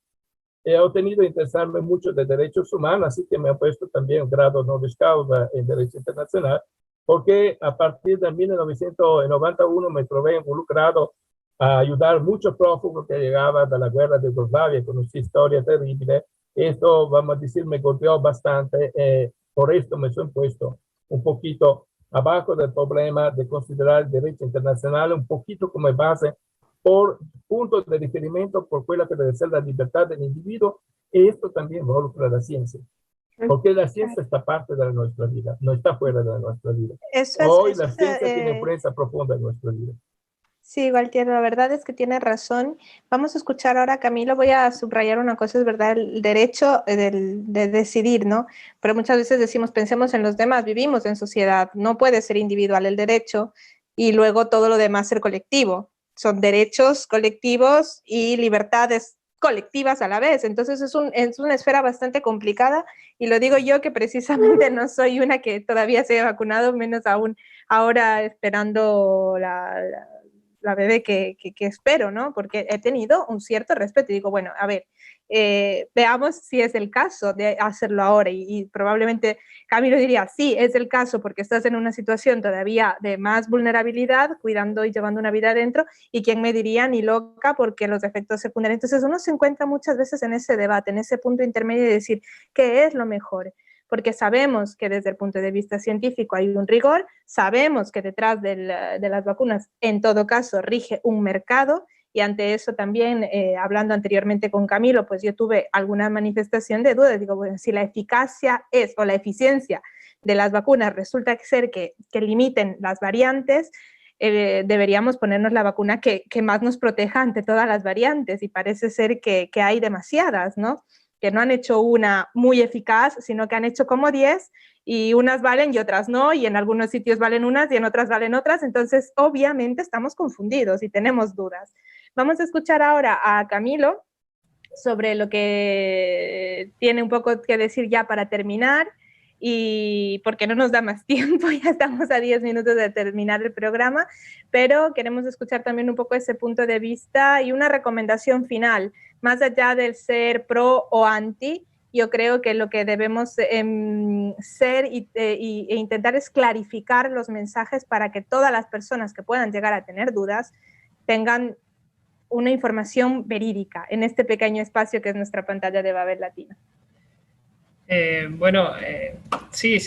he tenido que interesarme mucho de derechos humanos, así que me he puesto también un grado honoris causa en Derecho Internacional, porque a partir de 1991 me probé involucrado a ayudar a muchos prófugos que llegaban de la guerra de Yugoslavia, con una historia terrible. Esto, vamos a decir, me golpeó bastante, por esto me soy puesto un poquito abajo del problema de considerar el derecho internacional un poquito como base por puntos de referimiento por cuál que debe ser la libertad del individuo, y esto también involucra la ciencia, porque la ciencia está parte de nuestra vida, no está fuera de nuestra vida. Hoy la ciencia tiene influencia profunda en nuestra vida. Sí, Walter, la verdad es que tiene razón. Vamos a escuchar ahora a Camilo. Voy a subrayar una cosa, es verdad, el derecho de decidir, ¿no? Pero muchas veces decimos, pensemos en los demás, vivimos en sociedad, no puede ser individual el derecho y luego todo lo demás ser colectivo. Son derechos colectivos y libertades colectivas a la vez. Entonces es una esfera bastante complicada, y lo digo yo que precisamente no soy una que todavía se ha vacunado, menos aún ahora esperando la bebé que espero, ¿no? Porque he tenido un cierto respeto y digo, bueno, a ver, veamos si es el caso de hacerlo ahora y probablemente Camilo diría, sí, es el caso porque estás en una situación todavía de más vulnerabilidad, cuidando y llevando una vida adentro, y quién me diría ni loca porque los efectos secundarios. Entonces uno se encuentra muchas veces en ese debate, en ese punto intermedio de decir, ¿qué es lo mejor? Porque sabemos que desde el punto de vista científico hay un rigor, sabemos que detrás de las vacunas, en todo caso, rige un mercado, y ante eso también, hablando anteriormente con Camilo, pues yo tuve alguna manifestación de duda, digo, bueno, si la eficacia es, o la eficiencia de las vacunas resulta ser que limiten las variantes, deberíamos ponernos la vacuna que más nos proteja ante todas las variantes, y parece ser que hay demasiadas, ¿no? Que no han hecho una muy eficaz, sino que han hecho como 10 y unas valen y otras no, y en algunos sitios valen unas y en otras valen otras, entonces obviamente estamos confundidos y tenemos dudas. Vamos a escuchar ahora a Camilo sobre lo que tiene un poco que decir ya para terminar, y porque no nos da más tiempo, ya estamos a 10 minutos de terminar el programa, pero queremos escuchar también un poco ese punto de vista y una recomendación final, más allá del ser pro o anti. Yo creo que lo que debemos ser e intentar es clarificar los mensajes para que todas las personas que puedan llegar a tener dudas tengan una información verídica en este pequeño espacio que es nuestra pantalla de Babel Latino. Sí,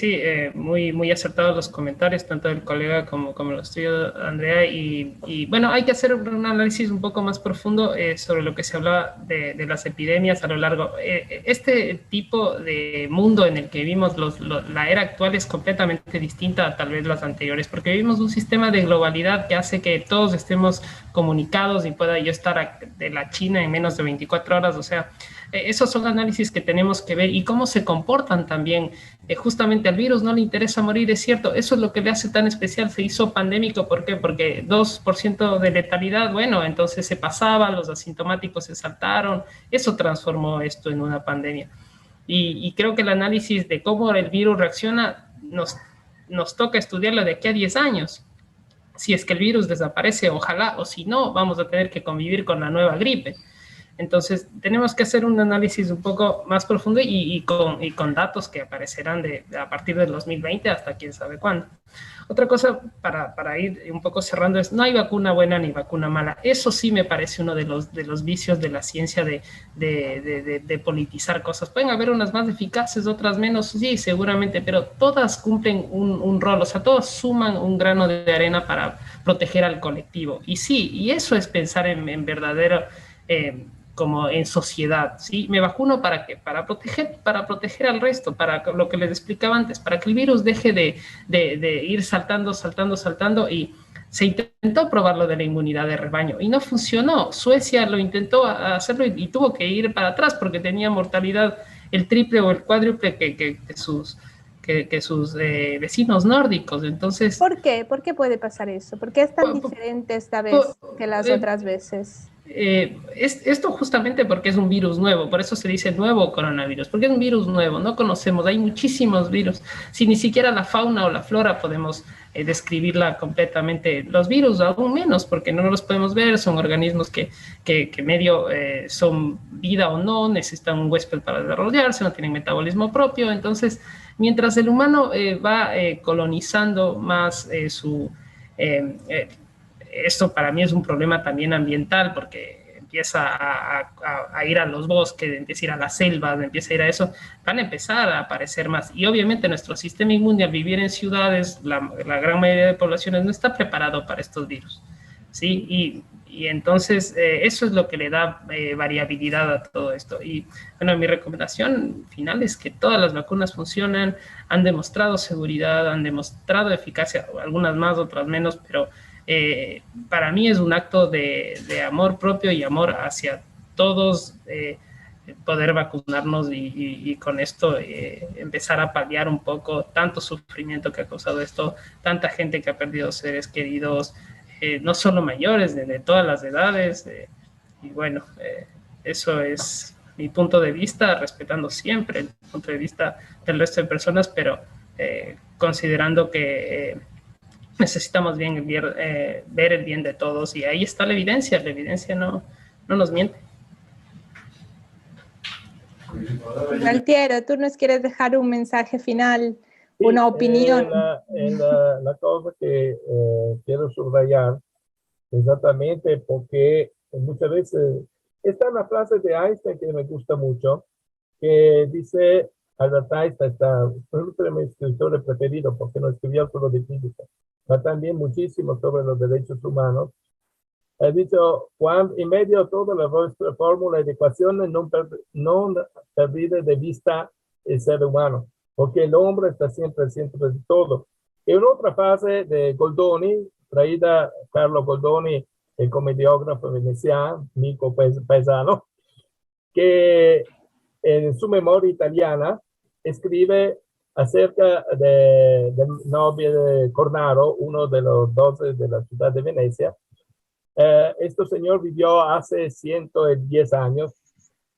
muy acertados los comentarios, tanto del colega como los tuyos, Andrea, y bueno, hay que hacer un análisis un poco más profundo sobre lo que se hablaba de las epidemias a lo largo. Este tipo de mundo en el que vivimos, la era actual es completamente distinta a tal vez las anteriores, porque vivimos un sistema de globalidad que hace que todos estemos comunicados y pueda yo estar de la China en menos de 24 horas, o sea, esos son análisis que tenemos que ver y cómo se comportan también. Justamente al virus no le interesa morir, es cierto, eso es lo que le hace tan especial, se hizo pandémico, ¿por qué? Porque 2% de letalidad, bueno, entonces se pasaba, los asintomáticos se saltaron, eso transformó esto en una pandemia. Y creo que el análisis de cómo el virus reacciona nos toca estudiarlo de aquí a 10 años. Si es que el virus desaparece, ojalá, o si no, vamos a tener que convivir con la nueva gripe. Entonces, tenemos que hacer un análisis un poco más profundo y con datos que aparecerán a partir del 2020 hasta quién sabe cuándo. Otra cosa, para ir un poco cerrando, es no hay vacuna buena ni vacuna mala. Eso sí me parece uno de los vicios de la ciencia de politizar cosas. Pueden haber unas más eficaces, otras menos, sí, seguramente, pero todas cumplen un rol, o sea, todas suman un grano de arena para proteger al colectivo. Y sí, y eso es pensar en verdadero... como en sociedad, ¿sí? Me vacuno ¿para qué? Para proteger al resto, para lo que les explicaba antes, para que el virus deje de ir saltando, y se intentó probar lo de la inmunidad de rebaño y no funcionó. Suecia lo intentó hacerlo y tuvo que ir para atrás porque tenía mortalidad el triple o el cuádruple que sus vecinos nórdicos. Entonces, ¿por qué? ¿Por qué puede pasar eso? ¿Por qué es tan diferente esta vez que las otras veces? Esto justamente porque es un virus nuevo, por eso se dice nuevo coronavirus, porque es un virus nuevo, no conocemos, hay muchísimos virus, si ni siquiera la fauna o la flora podemos describirla completamente, los virus aún menos, porque no los podemos ver, son organismos que medio son vida o no, necesitan un huésped para desarrollarse, no tienen metabolismo propio, entonces mientras el humano va colonizando más esto para mí es un problema también ambiental porque empieza a ir a los bosques, empieza a ir a las selvas, empieza a ir a eso, van a empezar a aparecer más. Y obviamente nuestro sistema inmune al vivir en ciudades, la gran mayoría de poblaciones no está preparado para estos virus, ¿sí? Y entonces eso es lo que le da variabilidad a todo esto. Y bueno, mi recomendación final es que todas las vacunas funcionan, han demostrado seguridad, han demostrado eficacia, algunas más, otras menos, pero para mí es un acto de amor propio y amor hacia todos, poder vacunarnos y con esto empezar a paliar un poco tanto sufrimiento que ha causado esto, tanta gente que ha perdido seres queridos, no solo mayores, de todas las edades, y bueno, eso es mi punto de vista, respetando siempre el punto de vista del resto de personas, pero considerando que necesitamos ver el bien de todos, y ahí está la evidencia no nos miente. Galtiero, ¿tú nos quieres dejar un mensaje final, una opinión? La cosa que quiero subrayar, exactamente porque muchas veces está una frase de Einstein que me gusta mucho, que dice, Albert Einstein es mi escritor preferido porque no escribió solo de física, pero también muchísimo sobre los derechos humanos. Ha dicho, Juan, en medio de toda la fórmula de ecuaciones, no perdide de vista el ser humano, porque el hombre está siempre al centro de todo. En otra frase de Goldoni, traída Carlo Goldoni, el comediógrafo veneciano, amigo paisano, que en su memoria italiana escribe acerca de Nobile Cornaro, uno de los 12 de la ciudad de Venecia. Este señor vivió hace 110 años.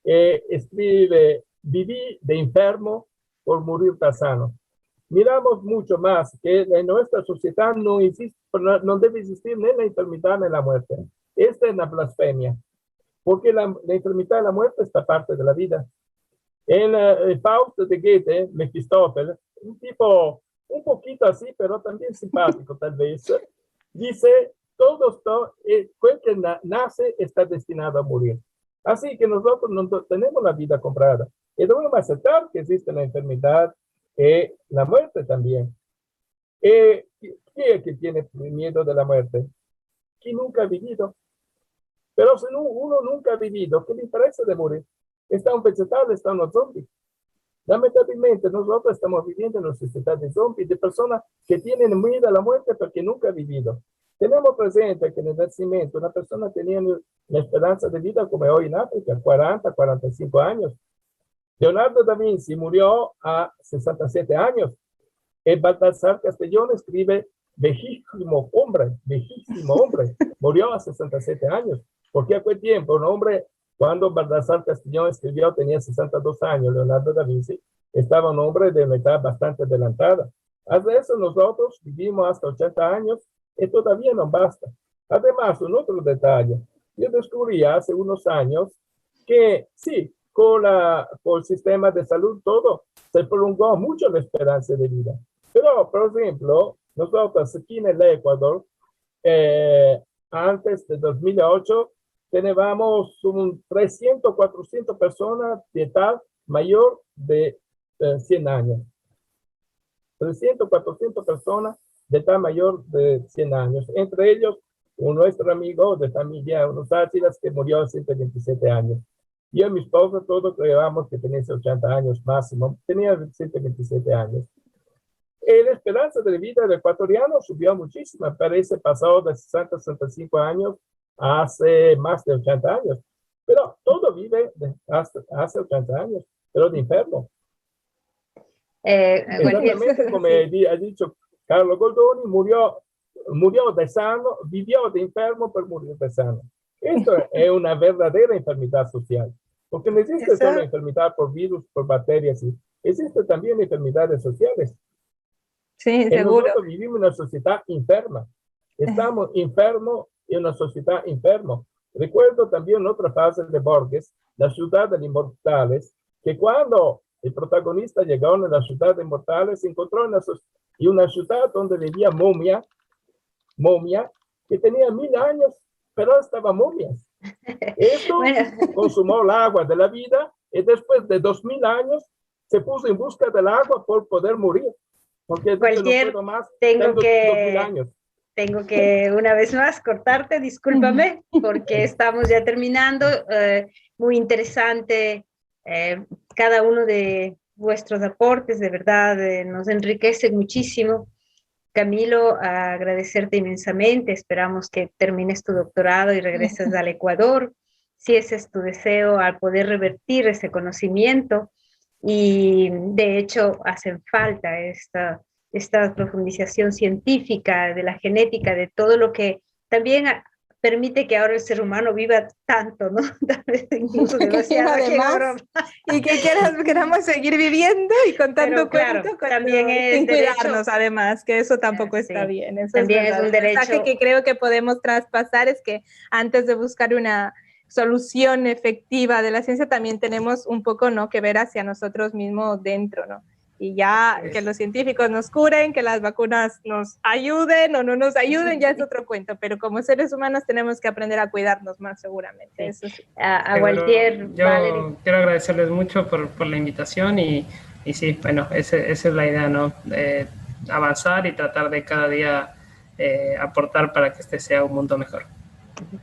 Escribe, viví de enfermo por morir sano. Miramos mucho más que en nuestra sociedad no debe existir ni la enfermedad ni la muerte. Esta es la blasfemia, porque la enfermedad y la muerte está parte de la vida. En el Fausto de Goethe, Mefistófeles, un tipo un poquito así, pero también simpático tal vez, dice, cual que nace está destinado a morir. Así que nosotros no tenemos la vida comprada. Y debemos aceptar que existe la enfermedad y la muerte también. ¿Quién es que tiene miedo de la muerte? ¿Quién nunca ha vivido? Pero si uno nunca ha vivido, ¿qué le parece de morir? Está un vegetal, están los zombies. Lamentablemente, nosotros estamos viviendo en una sociedad de zombies, de personas que tienen miedo a la muerte porque nunca han vivido. Tenemos presente que en el nacimiento una persona tenía la esperanza de vida como hoy en África, 40, 45 años. Leonardo da Vinci murió a 67 años. Baltasar Castellón escribe viejísimo hombre, murió a 67 años. Porque a aquel tiempo un hombre, cuando Baltasar Castellón escribió, tenía 62 años, Leonardo da Vinci estaba un hombre de una edad bastante adelantada. Hasta eso nosotros vivimos hasta 80 años y todavía no basta. Además, un otro detalle, yo descubrí hace unos años que sí, con el sistema de salud todo, se prolongó mucho la esperanza de vida. Pero, por ejemplo, nosotros aquí en el Ecuador, antes de 2008, teníamos 300, 400 personas de edad mayor de 100 años. 300, 400 personas de edad mayor de 100 años. Entre ellos, nuestro amigo de familia, unos ácidas, que murió a 127 años. Yo y mi esposa todos creíamos que tenía 80 años máximo. Tenía 127 años. La esperanza de vida del ecuatoriano subió muchísimo. Parece pasó de 60 a 65 años hace más de 80 años. Pero todo vive hace 80 años, pero de enfermo. Exactamente como ha dicho Carlo Goldoni, murió de sano, vivió de enfermo, pero murió de sano. Esto es una verdadera enfermedad social, porque no existe solo enfermedad por virus, por bacterias, existen también enfermedades sociales. Sí, seguro. Nosotros vivimos en una sociedad enferma. Estamos enfermos en una sociedad enferma. Recuerdo también otra frase de Borges, La ciudad de los inmortales, que cuando el protagonista llegó a la ciudad de inmortales, se encontró en una ciudad donde vivía momia, que tenía 1000 años, pero estaba momias. Esto consumió el agua de la vida y después de 2000 años se puso en busca del agua por poder morir. Porque Cualquier, no puedo más, tengo que una vez más cortarte, discúlpame, porque estamos ya terminando. Muy interesante cada uno de vuestros aportes, de verdad, nos enriquece muchísimo. Camilo, agradecerte inmensamente. Esperamos que termines tu doctorado y regreses al Ecuador, si ese es tu deseo, al poder revertir ese conocimiento. Y de hecho hacen falta esta profundización científica de la genética, de todo lo que también permite que ahora el ser humano viva tanto, ¿no? Tal vez incluso demasiado aquí en Europa. Y que queramos seguir viviendo y contando claro, cuentos también es sin derecho, cuidarnos, además, que eso tampoco está bien. Eso también es verdad. es un derecho. El mensaje que creo que podemos traspasar es que antes de buscar una solución efectiva de la ciencia, también tenemos un poco, ¿no?, que ver hacia nosotros mismos dentro, ¿no? Y ya que los científicos nos curen, que las vacunas nos ayuden o no nos ayuden, ya es otro cuento, pero como seres humanos tenemos que aprender a cuidarnos más seguramente. Sí. Eso sí. A Walter, yo Valerie. quiero agradecerles mucho por la invitación y sí, bueno, esa es la idea, ¿no? Avanzar y tratar de cada día aportar para que este sea un mundo mejor.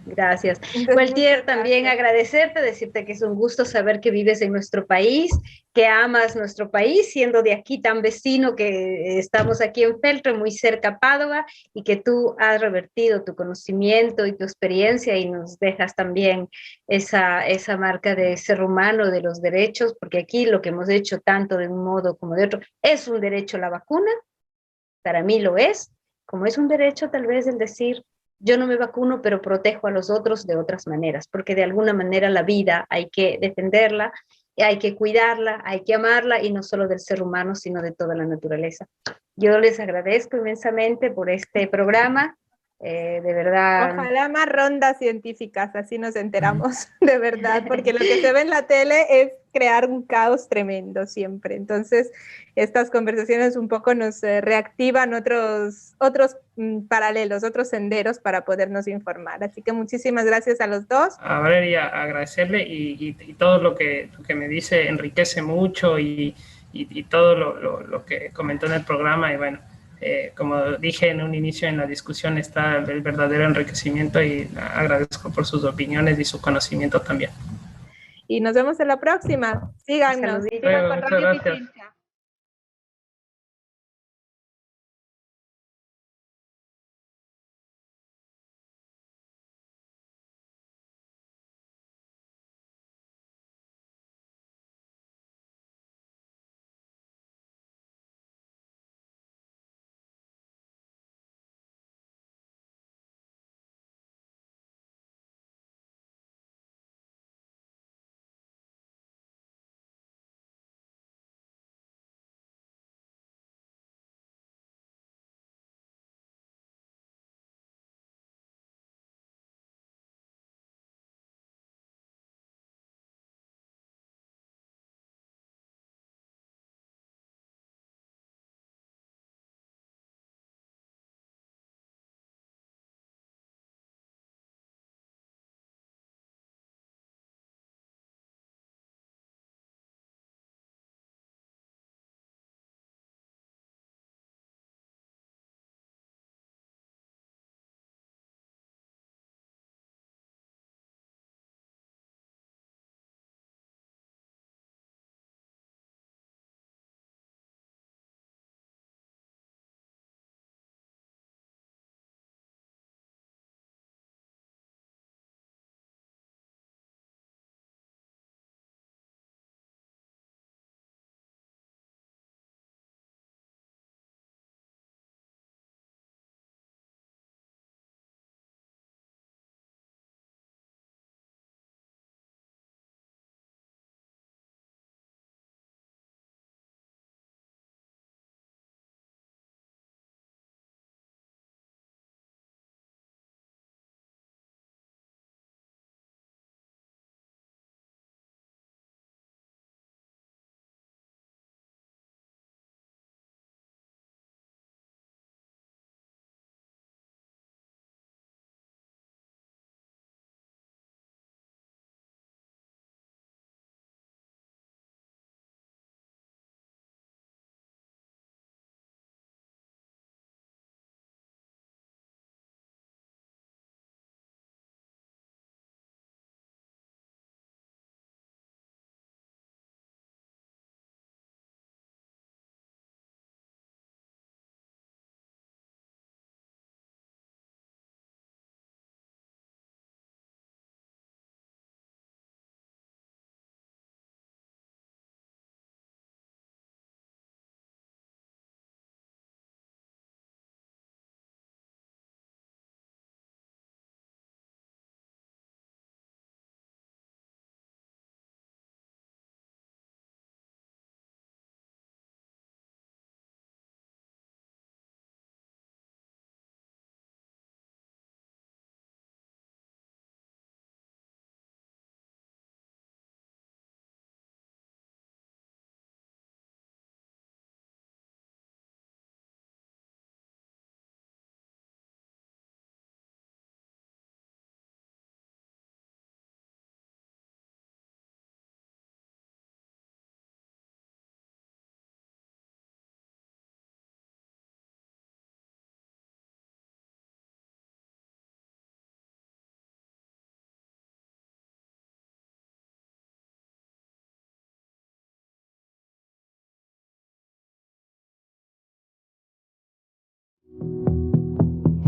Gracias. Walter, también agradecerte, decirte que es un gusto saber que vives en nuestro país, que amas nuestro país, siendo de aquí tan vecino que estamos aquí en Feltre, muy cerca a Padova, y que tú has revertido tu conocimiento y tu experiencia y nos dejas también esa marca de ser humano, de los derechos, porque aquí lo que hemos hecho tanto de un modo como de otro, es un derecho a la vacuna, para mí lo es, como es un derecho tal vez el decir, yo no me vacuno, pero protejo a los otros de otras maneras, porque de alguna manera la vida hay que defenderla, hay que cuidarla, hay que amarla, y no solo del ser humano, sino de toda la naturaleza. Yo les agradezco inmensamente por este programa, de verdad. Ojalá más rondas científicas, así nos enteramos de verdad, porque lo que se ve en la tele es crear un caos tremendo siempre. Entonces, estas conversaciones un poco nos reactivan otros paralelos, otros senderos para podernos informar. Así que muchísimas gracias a los dos. A Valeria, agradecerle y todo lo que me dice enriquece mucho y todo lo que comentó en el programa y bueno, como dije en un inicio en la discusión está el verdadero enriquecimiento y agradezco por sus opiniones y su conocimiento también. Y nos vemos en la próxima. Síganos. Sigan con Radio Pichincha.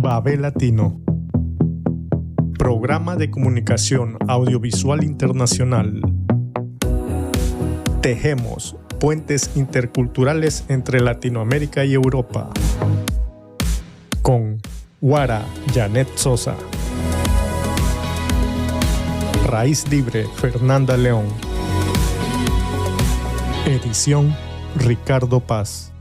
Babel Latino. Programa de Comunicación Audiovisual Internacional. Tejemos puentes interculturales entre Latinoamérica y Europa. Con Guara Janet Sosa. Raíz Libre Fernanda León. Edición Ricardo Paz.